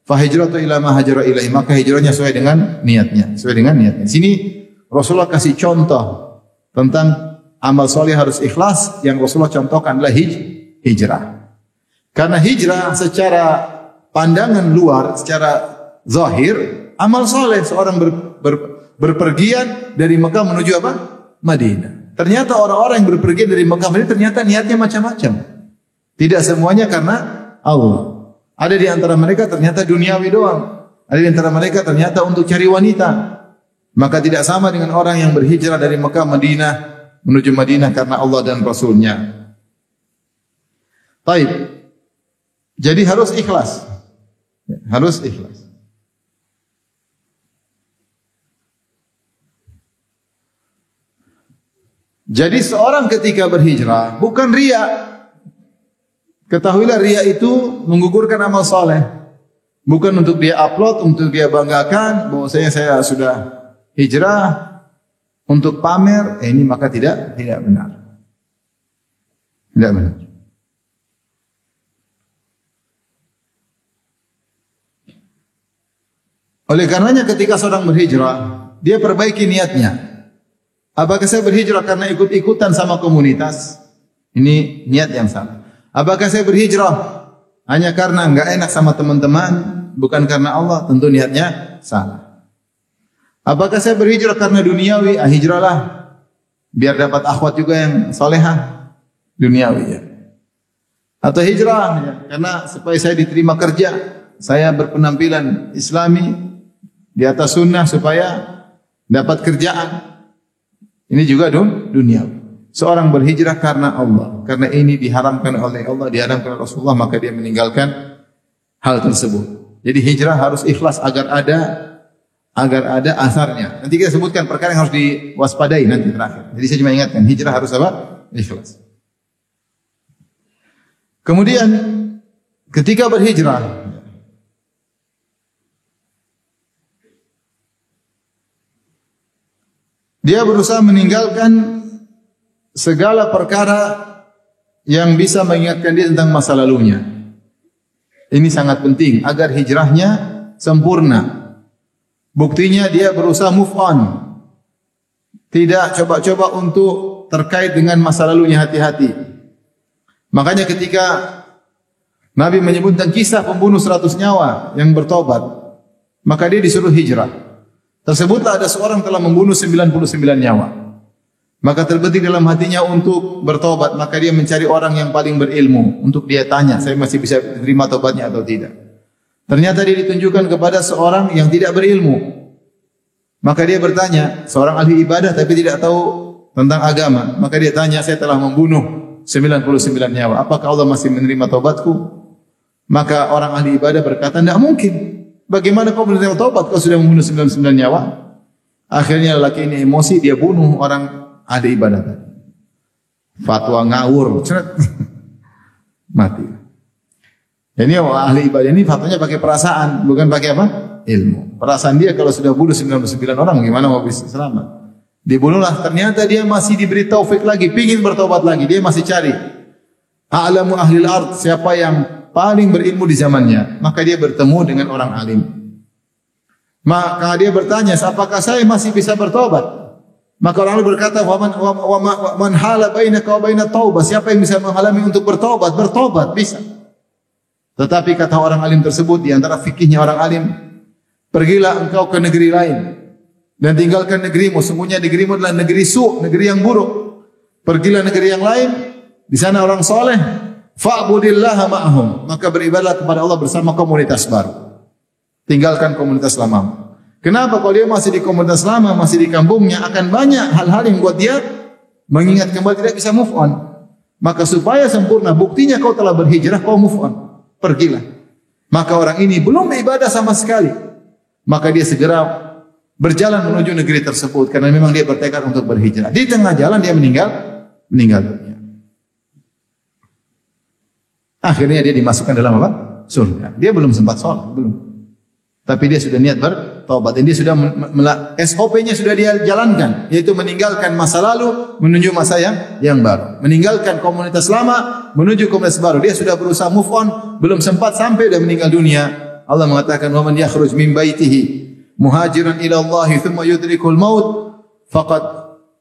fa hijratu ila ma hajara ilaihi, maka hijrahnya sesuai dengan niatnya, sesuai dengan niatnya. Di sini Rasulullah kasih contoh tentang amal soleh harus ikhlas. Yang Rasulullah contohkan adalah hijrah. Karena hijrah secara pandangan luar, secara zahir, amal soleh seorang berpergian dari Mekah menuju apa? Madinah. Ternyata orang-orang yang berpergian dari Mekah Madinah ternyata niatnya macam-macam. Tidak semuanya karena Allah. Ada di antara mereka ternyata duniawi doang. Ada di antara mereka ternyata untuk cari wanita. Maka tidak sama dengan orang yang berhijrah dari Mekah Madinah menuju Madinah karena Allah dan Rasulnya. Baik. Jadi harus ikhlas. Harus ikhlas. Jadi seorang ketika berhijrah bukan riya. Ketahuilah riya itu menggugurkan amal soleh. Bukan untuk dia upload, untuk dia banggakan bahwasanya saya sudah hijrah untuk pamer. Ini maka tidak benar. Tidak benar. Oleh karenanya ketika seorang berhijrah, dia perbaiki niatnya. Apakah saya berhijrah karena ikut-ikutan sama komunitas? Ini niat yang salah. Apakah saya berhijrah hanya karena enggak enak sama teman-teman, bukan karena Allah? Tentu niatnya salah. Apakah saya berhijrah karena duniawi? Hijrahlah biar dapat akhwat juga yang solehah, duniawi ya. Atau hijrah ya, karena supaya saya diterima kerja, saya berpenampilan Islami di atas sunnah supaya dapat kerjaan. Ini juga dunia. Seorang berhijrah karena Allah, karena ini diharamkan oleh Allah, diharamkan oleh Rasulullah, maka dia meninggalkan hal tersebut. Jadi hijrah harus ikhlas agar ada asarnya. Nanti kita sebutkan perkara yang harus diwaspadai nanti terakhir. Jadi saya cuma ingatkan, hijrah harus apa? Ikhlas. Kemudian ketika berhijrah, dia berusaha meninggalkan segala perkara yang bisa mengingatkan dia tentang masa lalunya. Ini sangat penting agar hijrahnya sempurna. Buktinya dia berusaha move on. Tidak coba-coba untuk terkait dengan masa lalunya, hati-hati. Makanya ketika Nabi menyebutkan kisah pembunuh 100 nyawa yang bertobat, maka dia disuruh hijrah. Tersebutlah ada seorang telah membunuh 99 nyawa. Maka terbetik dalam hatinya untuk bertobat, maka dia mencari orang yang paling berilmu untuk dia tanya, saya masih bisa terima tobatnya atau tidak. Ternyata dia ditunjukkan kepada seorang yang tidak berilmu. Maka dia bertanya, seorang ahli ibadah tapi tidak tahu tentang agama. Maka dia tanya, saya telah membunuh 99 nyawa, apakah Allah masih menerima tobatku? Maka orang ahli ibadah berkata, tidak mungkin. Bagaimana kau menerima tobat kau sudah membunuh 99 nyawa? Akhirnya lelaki ini emosi, dia bunuh orang ahli ibadah tadi. Fatwa ngawur, mati. Ini ahli ibadah ini fatwanya pakai perasaan, bukan pakai apa? Ilmu. Perasaan dia kalau sudah bunuh 99 orang, gimana mau bisa selamat? Dibunuhlah, ternyata dia masih diberi taufik lagi, pingin bertobat lagi, dia masih cari. A'lamu ahlil ard, siapa yang paling berilmu di zamannya, maka dia bertemu dengan orang alim. Maka dia bertanya, apakah saya masih bisa bertobat? Maka orang alim berkata, man hala bainaka wa bainat taubah, siapa yang bisa menghalangi untuk bertobat? Bertobat bisa. Tetapi kata orang alim tersebut, di antara fikihnya orang alim, pergilah engkau ke negeri lain dan tinggalkan negerimu. Sungguhnya negerimu adalah negeri negeri yang buruk. Pergilah negeri yang lain, di sana orang soleh. Fa'budillaha ma'ahum, maka beribadahlah kepada Allah bersama komunitas baru. Tinggalkan komunitas lama. Kenapa? Kalau dia masih di komunitas lama, masih di kampungnya, akan banyak hal-hal yang buat dia mengingat kembali, tidak bisa move on. Maka supaya sempurna, buktinya kau telah berhijrah, kau move on. Pergilah. Maka orang ini belum beribadah sama sekali. Maka dia segera berjalan menuju negeri tersebut karena memang dia bertekad untuk berhijrah. Di tengah jalan dia meninggal dunia. Akhirnya dia dimasukkan dalam apa? Surga. Dia belum sempat sholat, belum. Tapi dia sudah niat bertobat. Dan dia sudah SOP-nya sudah dia jalankan, yaitu meninggalkan masa lalu menuju masa yang baru. Meninggalkan komunitas lama menuju komunitas baru. Dia sudah berusaha move on, belum sempat sampai dan meninggal dunia. Allah mengatakan, "Wa man yakhruj min baitihi muhajiran ila Allah thumma yudrikul maut faqad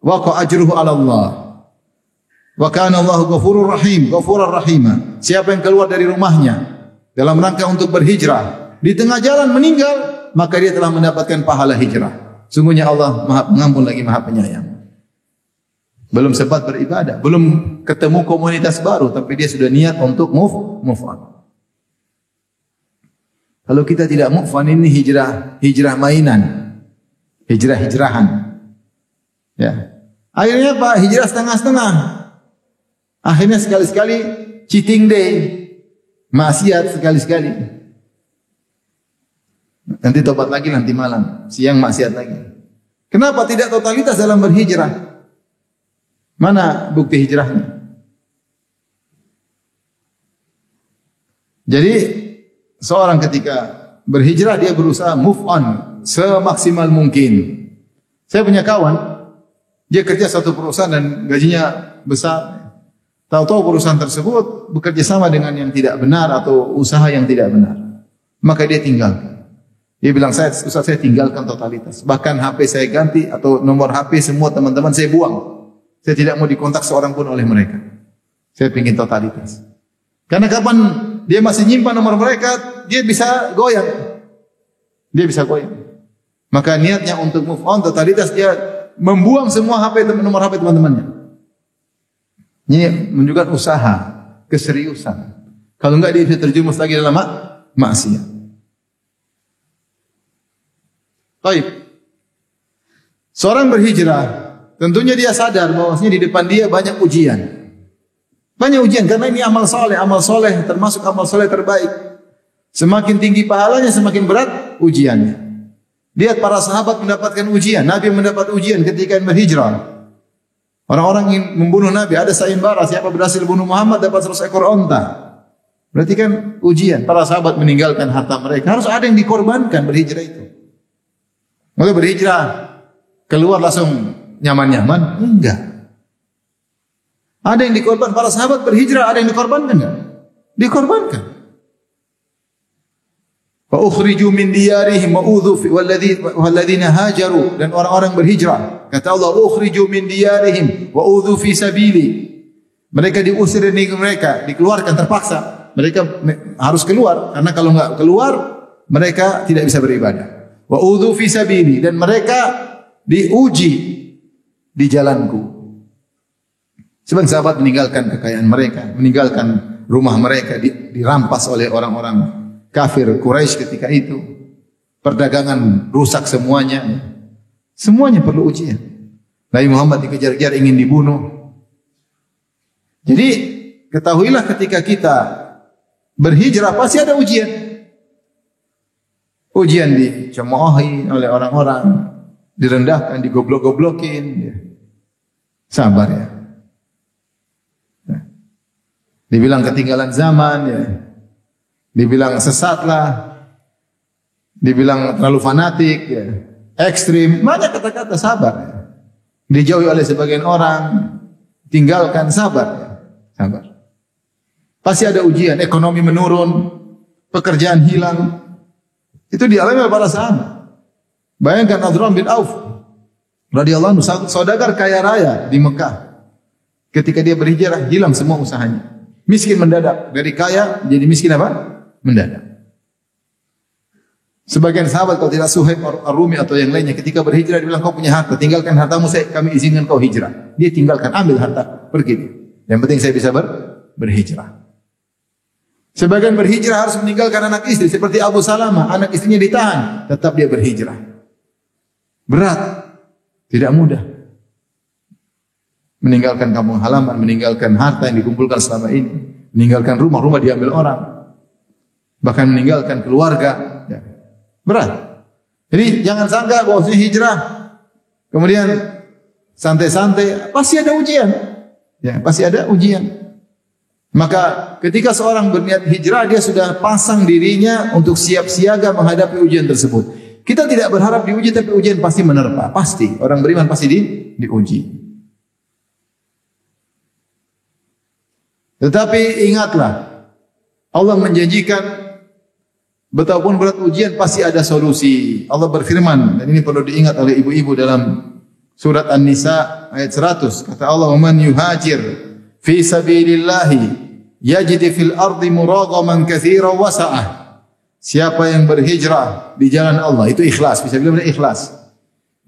waqa ajruhu 'ala Allah. Wa kana Allahu ghafurur rahim, ghafurar rahima." Siapa yang keluar dari rumahnya dalam rangka untuk berhijrah, di tengah jalan meninggal, maka dia telah mendapatkan pahala hijrah. Sungguhnya Allah Maha Pengampun lagi Maha Penyayang. Belum sempat beribadah, belum ketemu komunitas baru, tapi dia sudah niat untuk move on. Kalau kita tidak move on, ini hijrah mainan, hijrahan. Ya. Akhirnya apa? Hijrah setengah-setengah. Akhirnya sekali-sekali cheating day, maksiat sekali-sekali. Nanti tobat lagi nanti malam, siang maksiat lagi. Kenapa tidak totalitas dalam berhijrah? Mana bukti hijrahnya? Jadi seorang ketika berhijrah dia berusaha move on semaksimal mungkin. Saya punya kawan, dia kerja satu perusahaan dan gajinya besar. Tahu-tahu perusahaan tersebut bekerja sama dengan yang tidak benar atau usaha yang tidak benar. Maka dia tinggalkan. Dia bilang, saya tinggalkan totalitas. Bahkan HP saya ganti atau nomor HP semua teman-teman saya buang. Saya tidak mau dikontak seorang pun oleh mereka. Saya ingin totalitas. Karena kapan dia masih nyimpan nomor mereka, dia bisa goyang. Dia bisa goyang. Maka niatnya untuk move on totalitas, dia membuang semua nomor HP teman-temannya. Ini menunjukkan usaha, keseriusan. Kalau enggak dia bisa terjerumus lagi dalam maksiat. Baik. Seorang berhijrah, tentunya dia sadar bahwasanya di depan dia banyak ujian. Banyak ujian karena ini amal soleh termasuk amal soleh terbaik. Semakin tinggi pahalanya, semakin berat ujiannya. Lihat para sahabat mendapatkan ujian. Nabi mendapat ujian ketika berhijrah. Orang-orang yang membunuh Nabi, ada sayembara, siapa berhasil bunuh Muhammad dapat 100 ekor onta. Berarti kan ujian. Para sahabat meninggalkan harta mereka. Harus ada yang dikorbankan berhijrah itu. Maka berhijrah keluar langsung nyaman-nyaman? Enggak. Ada yang dikorban. Para sahabat berhijrah, ada yang dikorbankan enggak? Dikorbankan. Fa ukhriju min diyarihim wa udhu walladzina hajaru, dan orang-orang berhijrah. Kata Allah, ukhriju min diyarihim wa udhu fi sabili. Mereka diusir dari negeri mereka, dikeluarkan terpaksa. Mereka harus keluar karena kalau enggak keluar mereka tidak bisa beribadah. Wa udhu fi sabili, dan mereka diuji di jalanku. Sebagian sahabat meninggalkan kekayaan mereka, meninggalkan rumah mereka, dirampas oleh orang-orang kafir Quraisy ketika itu. Perdagangan rusak semuanya. Semuanya perlu ujian. Nabi Muhammad dikejar-kejar ingin dibunuh. Jadi ketahuilah ketika kita berhijrah pasti ada ujian. Ujian dicemoohi oleh orang-orang, direndahkan, digoblok-goblokin. Sabar ya. Dibilang ketinggalan zaman ya. Dibilang sesat lah, dibilang terlalu fanatik, ya, ekstrim, banyak kata-kata, sabar. Ya. Dijauhi oleh sebagian orang, tinggalkan, sabar. Ya. Sabar. Pasti ada ujian, ekonomi menurun, pekerjaan hilang. Itu dialami oleh para sahabat. Bayangkan Abdurrahman bin Auf radhiyallahu anhu, saudagar kaya raya di Mekah. Ketika dia berhijrah, hilang semua usahanya. Miskin mendadak, dari kaya jadi miskin apa? Mendadak. Sebagian sahabat kalau tidak Suhaib Ar-Rumi atau yang lainnya ketika berhijrah dibilang kau punya harta, tinggalkan hartamu, kami izinkan kau hijrah. Dia tinggalkan, ambil harta, pergi dia. Yang penting saya bisa berhijrah. Sebagian berhijrah harus meninggalkan anak istri seperti Abu Salamah, anak istrinya ditahan, tetap dia berhijrah. Berat, tidak mudah. Meninggalkan kampung halaman, meninggalkan harta yang dikumpulkan selama ini, meninggalkan rumah diambil orang, bahkan meninggalkan keluarga, ya. Berat. Jadi jangan sangka bahwa hijrah kemudian santai-santai, pasti ada ujian. Ya, pasti ada ujian. Maka ketika seorang berniat hijrah, dia sudah pasang dirinya untuk siap siaga menghadapi ujian tersebut. Kita tidak berharap diuji, tapi ujian pasti menerpa. Pasti. Orang beriman pasti diuji. Tetapi ingatlah, Allah menjanjikan betapapun berat ujian pasti ada solusi. Allah berfirman, dan ini perlu diingat oleh ibu-ibu dalam surat An-Nisa ayat 100. Kata Allah, "Man yuhajir fi sabilillahi yajid fil ardi muragaman katsiran wa sa'ah." Siapa yang berhijrah di jalan Allah, itu ikhlas, bisa bilang ikhlas.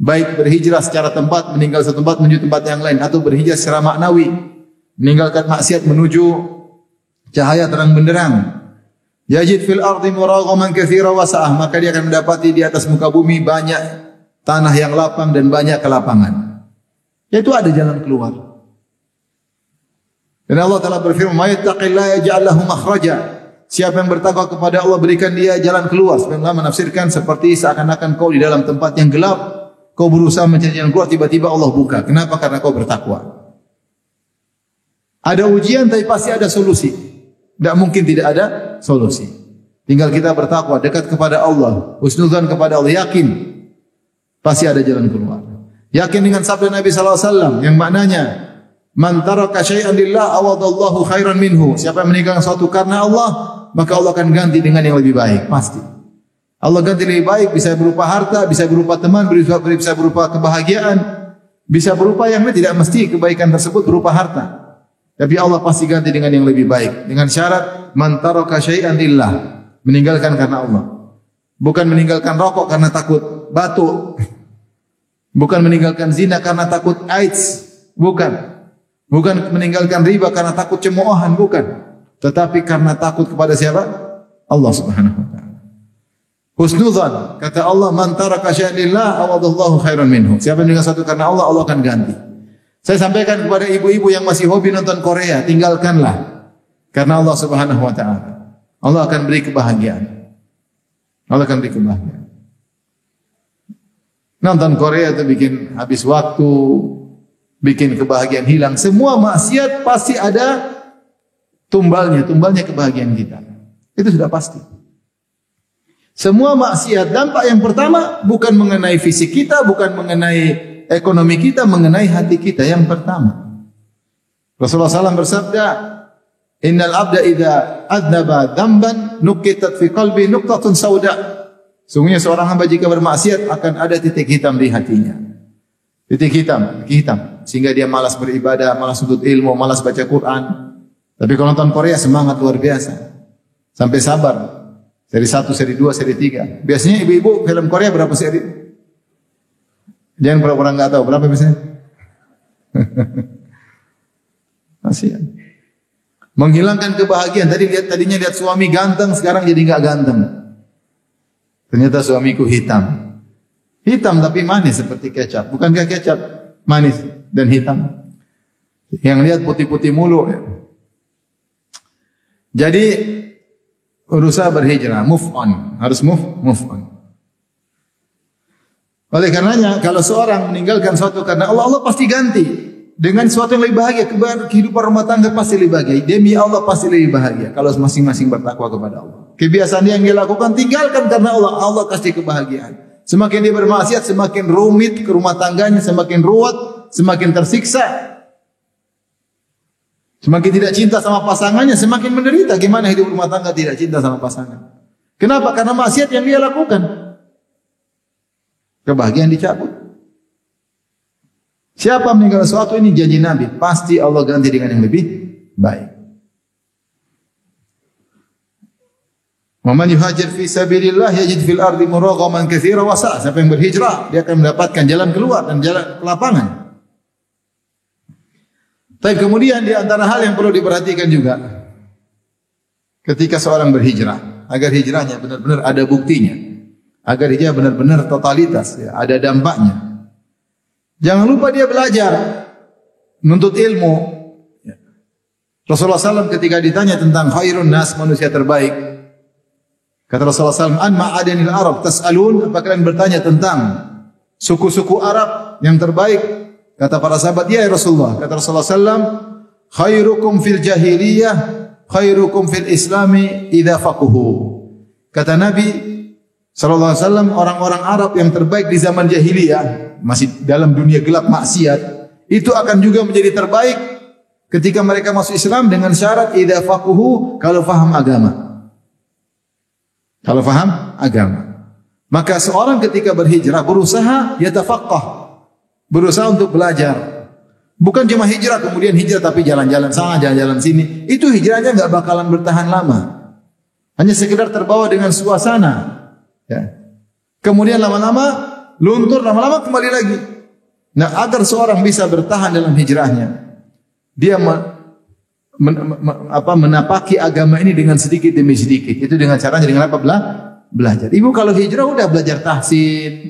Baik berhijrah secara tempat, meninggal satu tempat menuju tempat yang lain, atau berhijrah secara maknawi, meninggalkan maksiat menuju cahaya terang benderang. Yajid fil ardi muragaman katsiran wa sa'ah, maka dia akan mendapati di atas muka bumi banyak tanah yang lapang dan banyak kelapangan. Yaitu ada jalan keluar. Dan Allah Ta'ala berfirman, "May yattaqillaha yaj'al lahu makhraja." Siapa yang bertakwa kepada Allah, berikan dia jalan keluar. Sebenarnya menafsirkan seperti seakan-akan kau di dalam tempat yang gelap, kau berusaha mencari jalan keluar, tiba-tiba Allah buka. Kenapa? Karena kau bertakwa. Ada ujian tapi pasti ada solusi. Tidak mungkin tidak ada solusi. Tinggal kita bertakwa, dekat kepada Allah, husnudzan kepada Allah, yakin pasti ada jalan keluar. Yakin dengan sabda Nabi sallallahu alaihi wasallam yang maknanya, "Man taraka syai'an lillah awadallahu khairan minhu." Siapa yang meninggalkan sesuatu karena Allah, maka Allah akan ganti dengan yang lebih baik, pasti. Allah ganti lebih baik, bisa berupa harta, bisa berupa teman, bisa berupa kebahagiaan, bisa berupa yang tidak mesti kebaikan tersebut berupa harta. Tapi Allah pasti ganti dengan yang lebih baik. Dengan syarat, man taraka syai'an lillah. Meninggalkan karena Allah. Bukan meninggalkan rokok karena takut batuk. Bukan meninggalkan zina karena takut AIDS. Bukan. Bukan meninggalkan riba karena takut cemoohan. Bukan. Tetapi karena takut kepada siapa? Allah Subhanahu wa ta'ala. Husnudzan, kata Allah, man taraka syai'an lillah awadallahu khairan minhu. Siapa yang dengan satu karena Allah, Allah akan ganti. Saya sampaikan kepada ibu-ibu yang masih hobi nonton Korea, tinggalkanlah karena Allah Subhanahu wa taala. Allah akan beri kebahagiaan. Allah akan beri kebahagiaan. Nonton Korea itu bikin habis waktu, bikin kebahagiaan hilang. Semua maksiat pasti ada tumbalnya kebahagiaan kita. Itu sudah pasti. Semua maksiat dampak yang pertama bukan mengenai fisik kita, bukan mengenai ekonomi kita, mengenai hati kita yang pertama. Rasulullah SAW bersabda, "Innal abda idza adnaba dzamban nuqitat fi qalbi nuqtatun sauda." Sungguhnya seorang hamba jika bermaksiat akan ada titik hitam di hatinya. Titik hitam, sehingga dia malas beribadah, malas nuntut ilmu, malas baca Quran. Tapi kalau nonton Korea semangat luar biasa. Sampai sabar. Seri 1, seri 2, seri 3. Biasanya ibu-ibu film Korea berapa seri? Jangan pura-pura enggak tahu berapa biasanya. Kasihan. Menghilangkan kebahagiaan. Tadinya lihat suami ganteng, sekarang jadi enggak ganteng. Ternyata suamiku hitam. Hitam tapi manis seperti kecap. Bukankah kecap manis dan hitam? Yang lihat putih-putih mulu. Jadi berusaha berhijrah, move on. Harus move on. Oleh karenanya kalau seorang meninggalkan suatu karena Allah, Allah pasti ganti dengan sesuatu yang lebih bahagia. Kehidupan rumah tangga pasti lebih bahagia. Demi Allah pasti lebih bahagia kalau masing-masing bertakwa kepada Allah. Kebiasaan yang dia lakukan tinggalkan karena Allah, Allah kasih kebahagiaan. Semakin dia bermaksiat, semakin rumit ke rumah tangganya, semakin ruwet, semakin tersiksa. Semakin tidak cinta sama pasangannya, semakin menderita. Gimana hidup rumah tangga tidak cinta sama pasangan? Kenapa? Karena maksiat yang dia lakukan. Kebahagiaan dicabut. Siapa meninggal sesuatu ini janji Nabi, pasti Allah ganti dengan yang lebih baik. Waman yuhajir fi sabilillah yajid fil ardi muraghaman katsiran wa sa'a. Siapa yang berhijrah, dia akan mendapatkan jalan keluar dan jalan lapangan. Tapi kemudian di antara hal yang perlu diperhatikan juga ketika seorang berhijrah, agar hijrahnya benar-benar ada buktinya, agar hijrah benar-benar totalitas, ya, ada dampaknya. Jangan lupa dia belajar, menuntut ilmu. Rasulullah SAW ketika ditanya tentang khairun nas, manusia terbaik, kata Rasulullah SAW, an ma'adanil Arab tas'alun, apa kalian bertanya tentang suku-suku Arab yang terbaik? Kata para sahabat, ya Rasulullah. Kata Rasulullah SAW, khairukum fil jahiliyah, khairukum fil islami idha faquhu. Kata Nabi SAW, orang-orang Arab yang terbaik di zaman jahiliyah, masih dalam dunia gelap maksiat, itu akan juga menjadi terbaik ketika mereka masuk Islam dengan syarat idha faquhu, kalau faham agama. Kalau faham agama. Maka seorang ketika berhijrah berusaha yatafaqqah, berusaha untuk belajar. Bukan cuma hijrah kemudian hijrah tapi jalan-jalan sana, jalan-jalan sini. Itu hijrahnya enggak bakalan bertahan lama. Hanya sekedar terbawa dengan suasana. Ya. Kemudian lama-lama luntur, lama-lama kembali lagi. Nah, agar seorang bisa bertahan dalam hijrahnya, dia menapaki agama ini dengan sedikit demi sedikit. Itu dengan caranya dengan apa? Belajar. Ibu kalau hijrah udah belajar tahsin,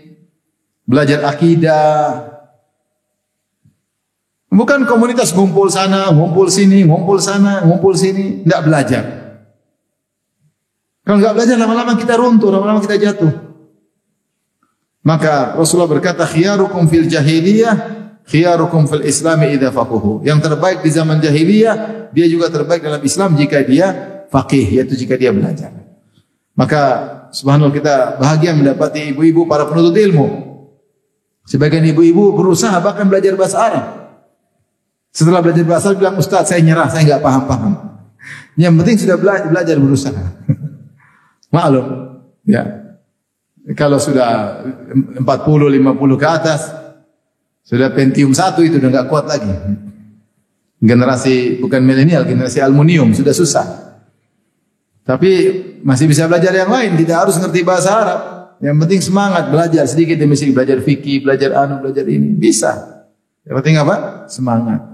belajar akidah. Bukan komunitas ngumpul sana, ngumpul sini, ngumpul sana, ngumpul sini, enggak belajar. Kalau enggak belajar lama-lama kita runtuh, lama-lama kita jatuh. Maka Rasulullah berkata, khiyarukum fil jahiliyah, khiyarukum fil islami idza faquhu. Yang terbaik di zaman jahiliyah, dia juga terbaik dalam Islam jika dia faqih, yaitu jika dia belajar. Maka subhanallah kita bahagia mendapati ibu-ibu para penuntut ilmu. Sebagian ibu-ibu berusaha bahkan belajar bahasa Arab. Setelah belajar bahasa Arab bilang, Ustaz saya nyerah, saya enggak paham-paham. Yang penting sudah belajar berusaha. Maklum, ya. Kalau sudah 40, 50 ke atas, sudah Pentium 1 itu udah enggak kuat lagi. Generasi bukan milenial, generasi aluminium sudah susah. Tapi masih bisa belajar yang lain, tidak harus ngerti bahasa Arab. Yang penting semangat belajar sedikit demi sedikit, belajar fikih, belajar belajar ini, bisa. Yang penting apa? Semangat.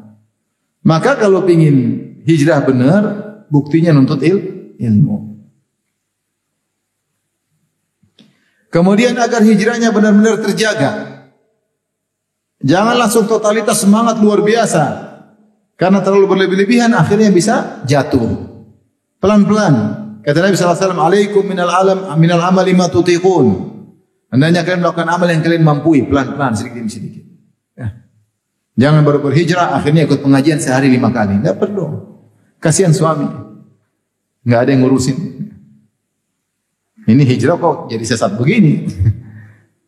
Maka kalau ingin hijrah benar, buktinya nuntut ilmu. Kemudian agar hijrahnya benar-benar terjaga. Jangan langsung totalitas semangat luar biasa. Karena terlalu berlebih-lebihan akhirnya bisa jatuh. Pelan-pelan. Kata Nabi SAW, alaikum minal amali ma tutiqun. Hendaknya kalian melakukan amal yang kalian mampu, pelan-pelan, sedikit demi sedikit. Ya. Jangan baru berhijrah, akhirnya ikut pengajian sehari 5 kali. Tidak perlu. Kasihan suami. Enggak ada yang ngurusin. Ini hijrah kok jadi sesat begini.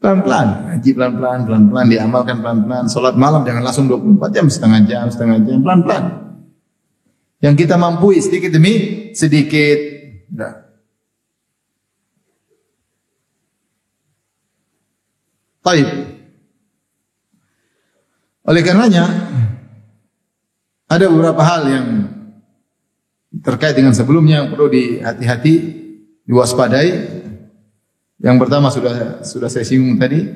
Pelan-pelan, ngaji pelan-pelan, pelan-pelan, diamalkan pelan-pelan. Salat malam jangan langsung 24 jam, setengah jam, pelan-pelan. Yang kita mampu sedikit demi sedikit. Nah. Baik. Oleh karenanya ada beberapa hal yang terkait dengan sebelumnya yang perlu dihati-hati, diwaspadai. Yang pertama sudah saya singgung tadi,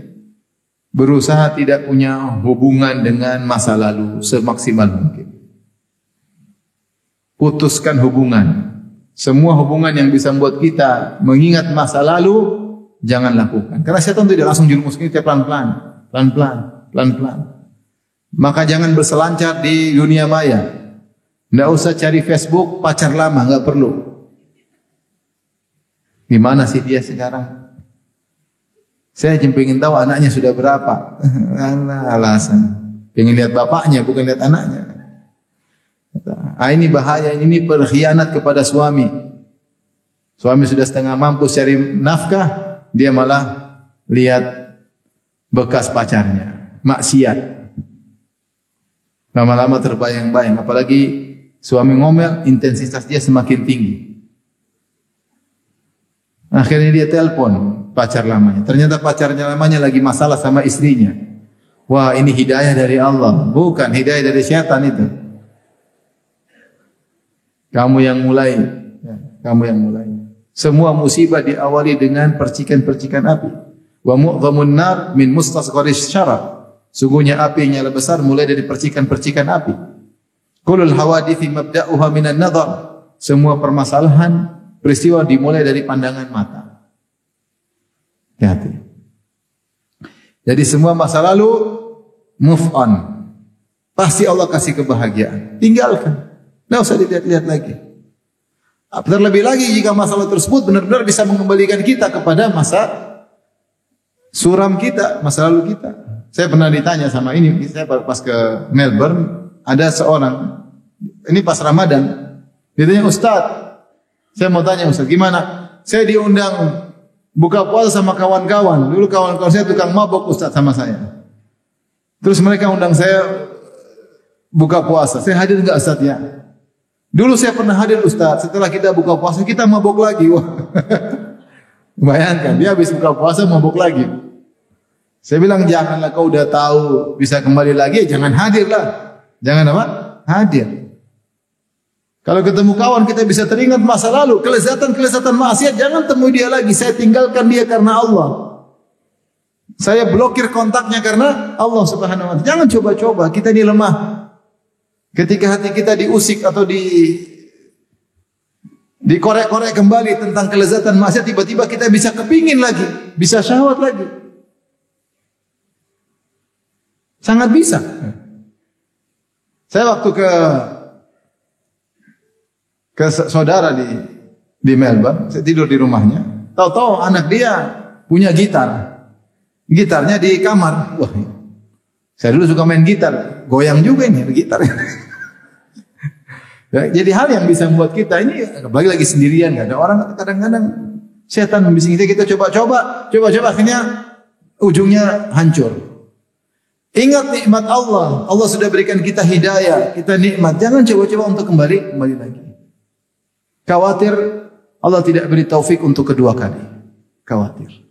berusaha tidak punya hubungan dengan masa lalu semaksimal mungkin. Putuskan hubungan. Semua hubungan yang bisa membuat kita mengingat masa lalu jangan lakukan. Karena setan tidak langsung jerumus kita pelan-pelan, pelan-pelan, pelan-pelan. Maka jangan berselancar di dunia maya. Tidak usah cari Facebook pacar lama, enggak perlu. Gimana sih dia sekarang? Saya cuma ingin tahu anaknya sudah berapa. Alasan. Pengen lihat bapaknya, bukan lihat anaknya. Ini bahaya, ini berkhianat kepada suami. Suami sudah setengah mampu cari nafkah, dia malah lihat bekas pacarnya. Maksiat. Lama-lama terbayang-bayang. Apalagi suami ngomel, intensitas dia semakin tinggi. Akhirnya dia telepon pacar lamanya. Ternyata pacarnya lamanya lagi masalah sama istrinya. Wah, ini hidayah dari Allah. Bukan hidayah dari syaitan itu. Kamu yang mulai. Kamu yang mulai. Semua musibah diawali dengan percikan-percikan api. Wa mu'dhamun nar min mustasgharis syarab. Sungguhnya api yang nyala besar mulai dari percikan-percikan api. Kullul hawadithi mabda'uha minan nadhar. Semua permasalahan, peristiwa dimulai dari pandangan mata. Hati. Jadi semua masa lalu move on. Pasti Allah kasih kebahagiaan. Tinggalkan. Tidak usah dilihat-lihat lagi. Terlebih lagi jika masalah tersebut benar-benar bisa mengembalikan kita kepada masa suram kita, masa lalu kita. Saya pernah ditanya sama ini, saya pas ke Melbourne, ada seorang, ini pas Ramadan, dia tanya, Ustaz, saya mau tanya Ustaz, gimana? Saya diundang buka puasa sama kawan-kawan. Dulu kawan-kawan saya tukang mabok Ustaz sama saya. Terus mereka undang saya buka puasa. Saya hadir enggak Ustaz ya? Dulu saya pernah hadir Ustaz. Setelah kita buka puasa kita mabok lagi. Wah. Bayangkan dia habis buka puasa mabok lagi. Saya bilang janganlah kau udah tahu bisa kembali lagi, jangan hadirlah. Jangan apa? Hadir. Kalau ketemu kawan kita bisa teringat masa lalu, kelezatan-kelezatan maksiat, jangan temui dia lagi. Saya tinggalkan dia karena Allah. Saya blokir kontaknya karena Allah Subhanahu wa taala. Jangan coba-coba, kita ini lemah. Ketika hati kita diusik atau dikorek-korek kembali tentang kelezatan maksiat, tiba-tiba kita bisa kepingin lagi, bisa syahwat lagi. Sangat bisa. Saya waktu ke saudara di Melbourne, saya tidur di rumahnya. Tahu-tahu anak dia punya gitar. Gitarnya di kamar. Wah, saya dulu suka main gitar, goyang juga ini gitar. Ya, jadi hal yang bisa membuat kita ini, apalagi lagi sendirian, nggak ada orang, kadang-kadang setan membising kita coba-coba, akhirnya ujungnya hancur. Ingat nikmat Allah. Allah sudah berikan kita hidayah, kita nikmat. Jangan coba-coba untuk kembali lagi. Khawatir Allah tidak beri taufik untuk kedua kali. Khawatir.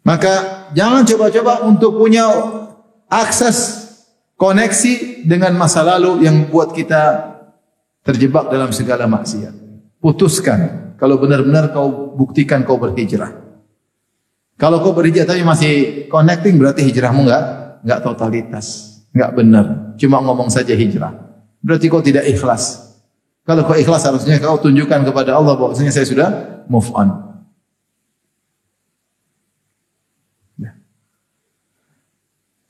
Maka jangan coba-coba untuk punya akses koneksi dengan masa lalu yang membuat kita terjebak dalam segala maksiat. Putuskan. Kalau benar-benar kau buktikan kau berhijrah. Kalau kau berhijrah tapi masih connecting, berarti hijrahmu enggak totalitas, enggak benar. Cuma ngomong saja hijrah. Berarti kau tidak ikhlas. Kalau kau ikhlas harusnya kau tunjukkan kepada Allah bahwasanya saya sudah move on.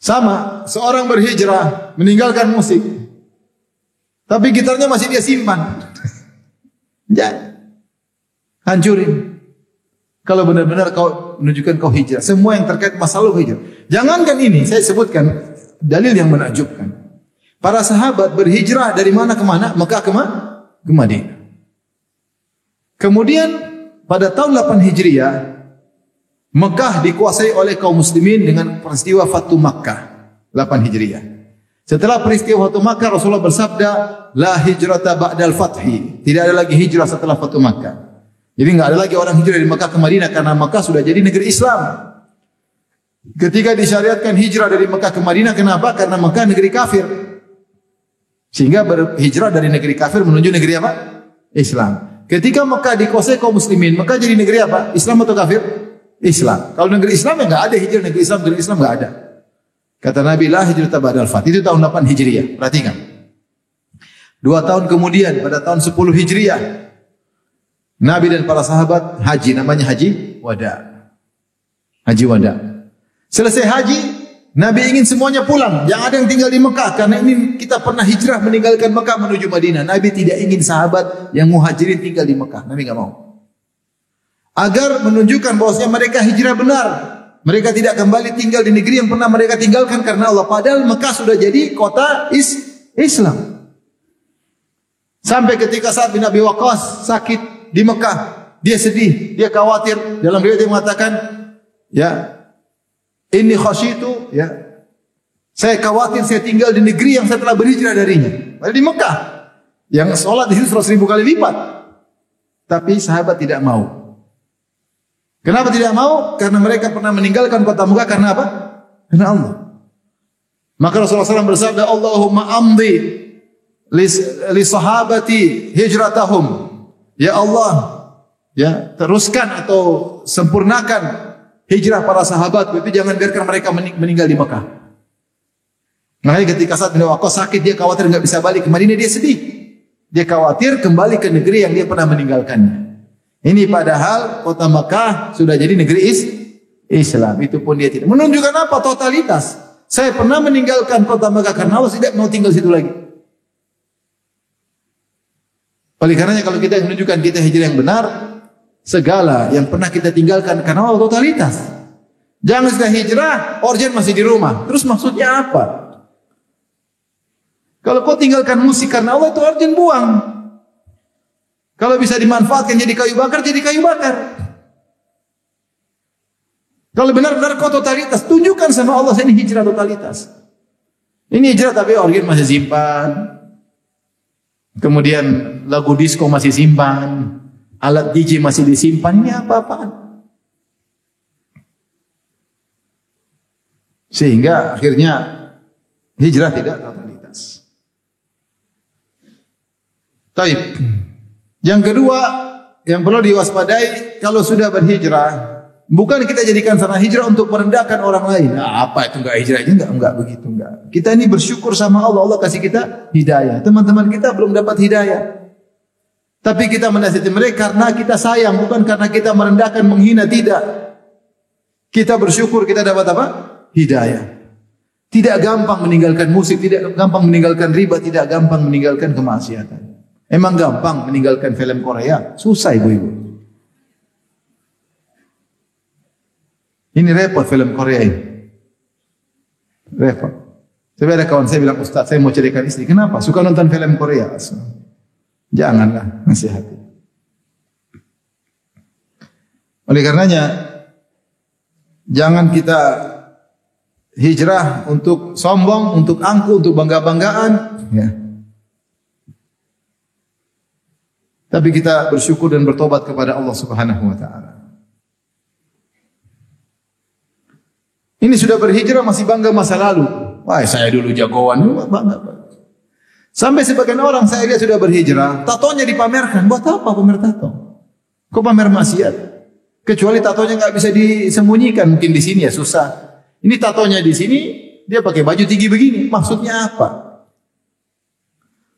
Sama, seorang berhijrah meninggalkan musik, tapi gitarnya masih dia simpan. Jangan hancurin. Kalau benar-benar kau menunjukkan kau hijrah, semua yang terkait masalah hijrah. Jangankan ini, saya sebutkan dalil yang menakjubkan. Para sahabat berhijrah dari mana ke mana? Mekah ke Madinah. Kemudian pada tahun 8 Hijriah, Mekah dikuasai oleh kaum muslimin dengan peristiwa Fatu Makkah 8 Hijriah. Setelah peristiwa Fatu Makkah, Rasulullah bersabda, la hijrata ba'dal fathi. Tidak ada lagi hijrah setelah Fatu Makkah. Jadi enggak ada lagi orang hijrah dari Mekah ke Madinah karena Mekah sudah jadi negeri Islam. Ketika disyariatkan hijrah dari Mekah ke Madinah, kenapa? Karena Mekah negeri kafir. Sehingga berhijrah dari negeri kafir menuju negeri apa? Islam. Ketika Mekah dikuasai kaum muslimin, Mekah jadi negeri apa? Islam atau kafir? Islam. Kalau negeri Islam ya enggak ada hijrah negeri Islam enggak ada. Kata Nabi, la hijrata ba'dal fath. Itu tahun 8 Hijriah. Perhatikan. 2 tahun kemudian pada tahun 10 Hijriah, Nabi dan para sahabat haji, namanya haji wada. Haji wada. Selesai haji, Nabi ingin semuanya pulang. Jangan ada yang tinggal di Mekah karena ini kita pernah hijrah meninggalkan Mekah menuju Madinah. Nabi tidak ingin sahabat yang muhajirin tinggal di Mekah. Nabi enggak mau. Agar menunjukkan bahwasanya mereka hijrah benar. Mereka tidak kembali tinggal di negeri yang pernah mereka tinggalkan karena Allah. Padahal Mekah sudah jadi kota Islam. Sampai ketika Sa'ad bin Abi Waqqas sakit di Mekah, dia sedih, dia khawatir. Dalam riwayat dia mengatakan, ya, inni khasyitu, ya, saya khawatir saya tinggal di negeri yang saya telah berhijrah darinya. Padahal di Mekah, yang sholat di situ 100.000 kali lipat. Tapi sahabat tidak mau. Kenapa tidak mau? Karena mereka pernah meninggalkan kota Mekah karena apa? Karena Allah. Maka Rasulullah SAW bersabda, Allahumma amdi li sahabati hijratahum. Ya Allah, ya, teruskan atau sempurnakan hijrah para sahabat. Itu jangan biarkan mereka meninggal di Mekah. Makanya ketika Sa'ad bin Waqqas sakit, dia khawatir enggak bisa balik ke Madinah, dia sedih. Dia khawatir kembali ke negeri yang dia pernah meninggalkannya. Ini padahal kota Mekah sudah jadi negeri Islam. Itu pun dia tidak. Menunjukkan apa? Totalitas. Saya pernah meninggalkan kota Mekah karena Allah tidak mau tinggal situ lagi. Oleh karenanya kalau kita menunjukkan kita hijrah yang benar, segala yang pernah kita tinggalkan karena Allah totalitas. Jangan sudah hijrah, organ masih di rumah. Terus maksudnya apa? Kalau kau tinggalkan musik karena Allah, itu organ buang. Kalau bisa dimanfaatkan jadi kayu bakar, jadi kayu bakar. Kalau benar-benar kau totalitas, tunjukkan sama Allah, ini hijrah totalitas. Ini hijrah tapi organ masih simpan. Kemudian lagu disco masih simpan. Alat DJ masih disimpan. Ini apa-apaan? Sehingga akhirnya hijrah tidak totalitas. Taib. Yang kedua, yang perlu diwaspadai kalau sudah berhijrah, bukan kita jadikan sana hijrah untuk merendahkan orang lain. Nah, apa itu enggak hijrah? Enggak begitu, enggak. Kita ini bersyukur sama Allah, Allah kasih kita hidayah. Teman-teman kita belum dapat hidayah. Tapi kita menasihati mereka karena kita sayang, bukan karena kita merendahkan, menghina, tidak. Kita bersyukur kita dapat apa? Hidayah. Tidak gampang meninggalkan musik, tidak gampang meninggalkan riba, tidak gampang meninggalkan kemaksiatan. Emang gampang meninggalkan film Korea? Susah ibu-ibu. Ini repot film Korea ini. Repot. Tapi ada kawan saya bilang, Ustaz, saya mau ceraikan istri. Kenapa? Suka nonton film Korea. Janganlah, nasihati. Oleh karenanya, jangan kita hijrah untuk sombong, untuk angku, untuk bangga-banggaan. Ya. Tapi kita bersyukur dan bertobat kepada Allah Subhanahu wa taala. Ini sudah berhijrah masih bangga masa lalu. Wah, saya dulu jagoan, bangga. Sampai sebagian orang saya lihat sudah berhijrah, tatonya dipamerkan. Buat apa pamer tato? Kok pamer maksiat? Kecuali tatonya enggak bisa disembunyikan, mungkin di sini ya susah. Ini tatonya di sini, dia pakai baju tinggi begini. Maksudnya apa?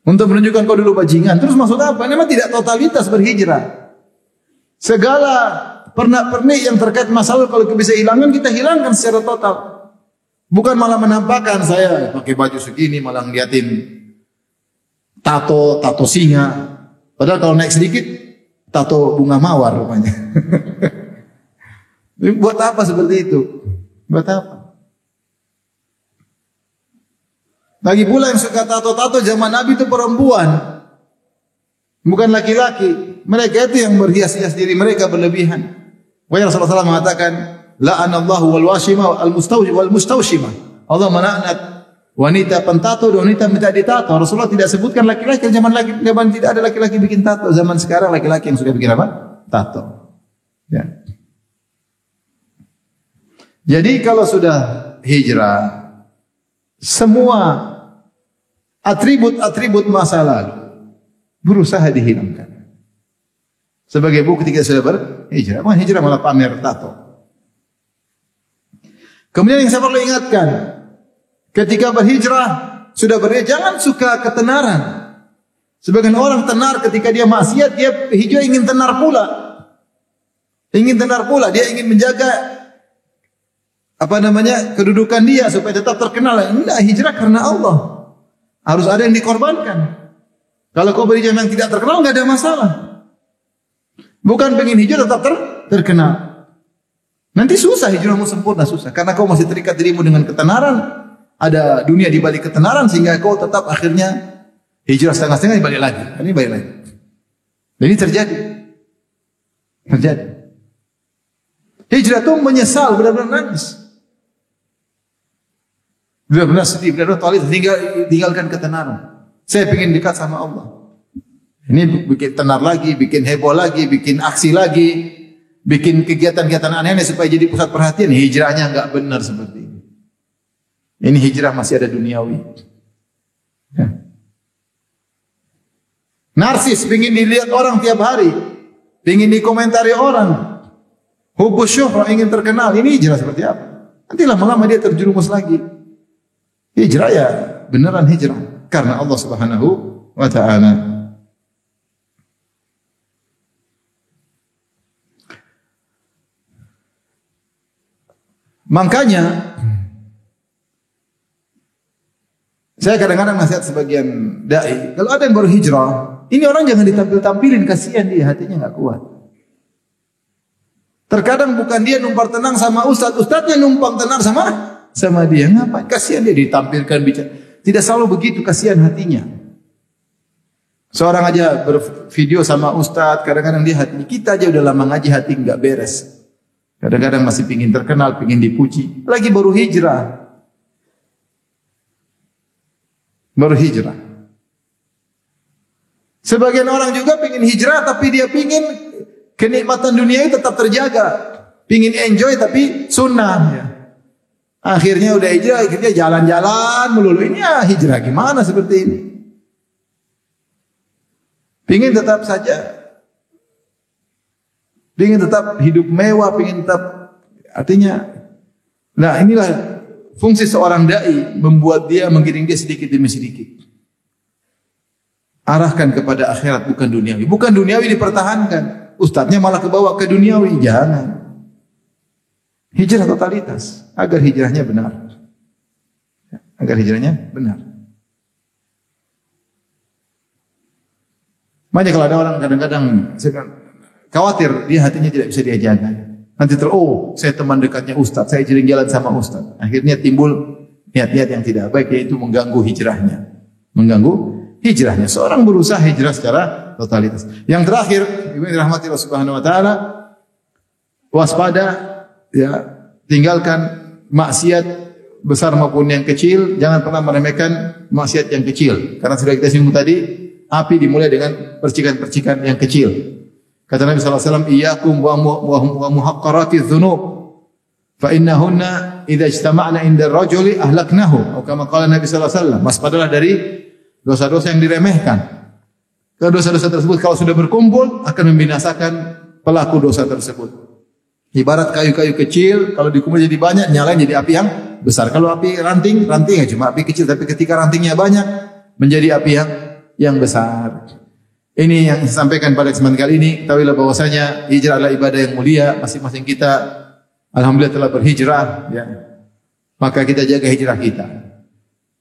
Untuk menunjukkan kau dulu bajingan. Terus maksud apa? Memang tidak totalitas berhijrah. Segala pernak-pernik yang terkait masalah kalau bisa hilangkan, kita hilangkan secara total. Bukan malah menampakkan saya pakai baju segini malah ngeliatin tato singa. Padahal kalau naik sedikit tato bunga mawar rupanya. Buat apa seperti itu? Buat apa? Lagi pula yang suka tato-tato zaman Nabi itu perempuan. Bukan laki-laki. Mereka itu yang berhias-hias diri mereka berlebihan. Wahai Rasulullah SAW mengatakan, la'anallahu wal washima wal mustawshima. Allah melaknat wanita pentato dan wanita minta ditato. Rasulullah tidak sebutkan laki-laki. Zaman tidak ada laki-laki bikin tato. Zaman sekarang laki-laki yang suka bikin apa? Tato. Ya. Jadi kalau sudah hijrah, semua atribut masa lalu berusaha dihilangkan. Sebagai bukti ketika sudah berhijrah. Bukan hijrah malah pamer tato. Kemudian yang saya perlu ingatkan, ketika berhijrah, sudah berhijrah, jangan suka ketenaran. Sebagian orang tenar ketika dia maksiat, dia hijrah ingin tenar pula. Ingin tenar pula, dia ingin menjaga kedudukan dia supaya tetap terkenal. Enggak, hijrah karena Allah. Harus ada yang dikorbankan. Kalau kau berhijrah yang tidak terkenal, enggak ada masalah. Bukan pengen hijrah tetap terkenal. Nanti susah hijrahmu sempurna, susah. Karena kau masih terikat dirimu dengan ketenaran. Ada dunia di balik ketenaran sehingga kau tetap akhirnya hijrah setengah-setengah balik lagi. Ini balik lagi. Dan ini terjadi. Hijrah itu menyesal, benar-benar nangis. Benar-benar sedih, benar-benar toilet, tinggalkan ketenaran. Saya ingin dekat sama Allah. Ini bikin tenar lagi, bikin heboh lagi, bikin aksi lagi, bikin kegiatan-kegiatan aneh-aneh supaya jadi pusat perhatian. Hijrahnya enggak benar seperti ini. Ini hijrah masih ada duniawi. Ya. Narsis, ingin dilihat orang tiap hari, ingin dikomentari orang. Hubbus syuhrah, ingin terkenal. Ini hijrah seperti apa? Nanti lama-lama dia terjerumus lagi. Hijrah ya beneran hijrah karena Allah Subhanahu wa taala. Makanya saya kadang-kadang nasihat sebagian dai, kalau ada yang baru hijrah, ini orang jangan ditampil-tampilin, kasihan dia, hatinya enggak kuat. Terkadang bukan dia numpang tenang sama ustadznya numpang tenang sama dia. Ngapain? Kasihan dia ditampilkan bicara. Tidak selalu begitu, kasihan hatinya. Seorang aja bervideo sama ustadz, kadang-kadang dia hatinya, kita aja udah lama ngaji hati enggak beres. Kadang-kadang masih pingin terkenal, pingin dipuji. Lagi baru hijrah. Sebagian orang juga pingin hijrah, tapi dia pingin kenikmatan dunia itu tetap terjaga. Pingin enjoy tapi sunnah. Ya. Akhirnya udah hijrah, akhirnya jalan-jalan melulu. Ini ya hijrah gimana seperti ini? Pingin tetap hidup mewah, pingin tetap, artinya, nah inilah fungsi seorang dai, membuat dia, menggiring dia sedikit demi sedikit. Arahkan kepada akhirat, bukan duniawi. Bukan duniawi dipertahankan. Ustadznya malah kebawa ke duniawi. Jangan. Hijrah totalitas, agar hijrahnya benar. Makanya kalau ada orang kadang-kadang khawatir, dia hatinya tidak bisa dia jaga. Nanti saya teman dekatnya ustaz, saya sering jalan sama ustaz. Akhirnya timbul niat-niat yang tidak baik, yaitu mengganggu hijrahnya. Seorang berusaha hijrah secara totalitas. Yang terakhir, ibu rahmati Allah Subhanahu wa taala, waspada, ya, tinggalkan maksiat besar maupun yang kecil. Jangan pernah meremehkan maksiat yang kecil. Karena sudah kita singgung tadi, api dimulai dengan percikan-percikan yang kecil. Kata Nabi SAW, iyyakum wa muhaqqaratiz dzunub fa innahunna idza ijtama'na 'inda ar-rajuli ahlaknahu. Atau kama qala Nabi SAW, waspadalah dari dosa-dosa yang diremehkan. Karena dosa-dosa tersebut kalau sudah berkumpul akan membinasakan pelaku dosa tersebut. Ibarat kayu-kayu kecil, kalau dikumpul jadi banyak, nyalain jadi api yang besar. Kalau api rantingnya cuma api kecil, tapi ketika rantingnya banyak, menjadi api yang besar. Ini yang saya sampaikan pada kesempatan kali ini. Ketahuilah bahwasanya hijrah adalah ibadah yang mulia. Masing-masing kita alhamdulillah telah berhijrah, ya. maka kita jaga hijrah kita.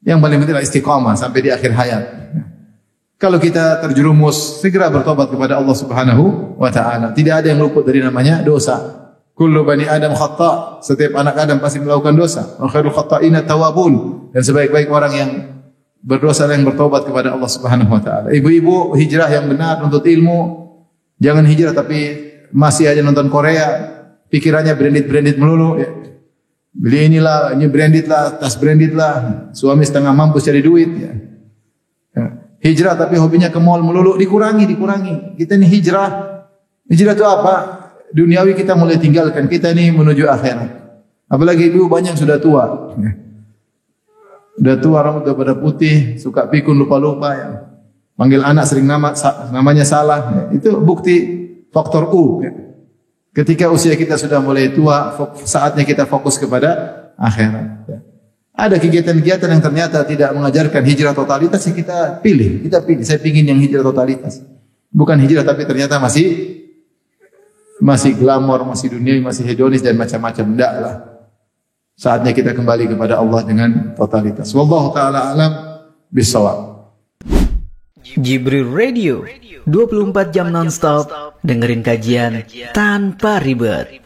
Yang paling penting adalah istiqamah sampai di akhir hayat. Kalau kita terjerumus, segera bertobat kepada Allah Subhanahu wa taala. Tidak ada yang luput dari namanya dosa. Kullu bani Adam khata'. Setiap anak Adam pasti melakukan dosa. Wa khairul khata'ina tawwabun. Dan sebaik-baik orang yang berdosa yang bertobat kepada Allah Subhanahu wa taala. Ibu-ibu, hijrah yang benar untuk ilmu. Jangan hijrah tapi masih aja nonton Korea. Pikirannya branded melulu ya. Beli inilah, ini branded lah, tas branded lah. Suami setengah mampu cari duit ya. Hijrah tapi hobinya ke mall melulu, dikurangi. Kita ini hijrah. Hijrah itu apa? Duniawi kita mulai tinggalkan, kita ini menuju akhirat. Apalagi ibu banyak sudah tua. Sudah tua, rambut sudah pada putih, suka pikun, lupa-lupa ya. Panggil anak sering namanya salah. Ya. Itu bukti faktor U. Ya. Ketika usia kita sudah mulai tua, saatnya kita fokus kepada akhirat. Ya. Ada kegiatan-kegiatan yang ternyata tidak mengajarkan hijrah totalitas, yang kita pilih. Saya pingin yang hijrah totalitas. Bukan hijrah tapi ternyata masih glamor, masih dunia, masih hedonis dan macam-macam. Tidaklah. Saatnya kita kembali kepada Allah dengan totalitas. Wallahu taala alam bissawab. Jibril Radio 24 jam nonstop dengerin kajian tanpa ribet.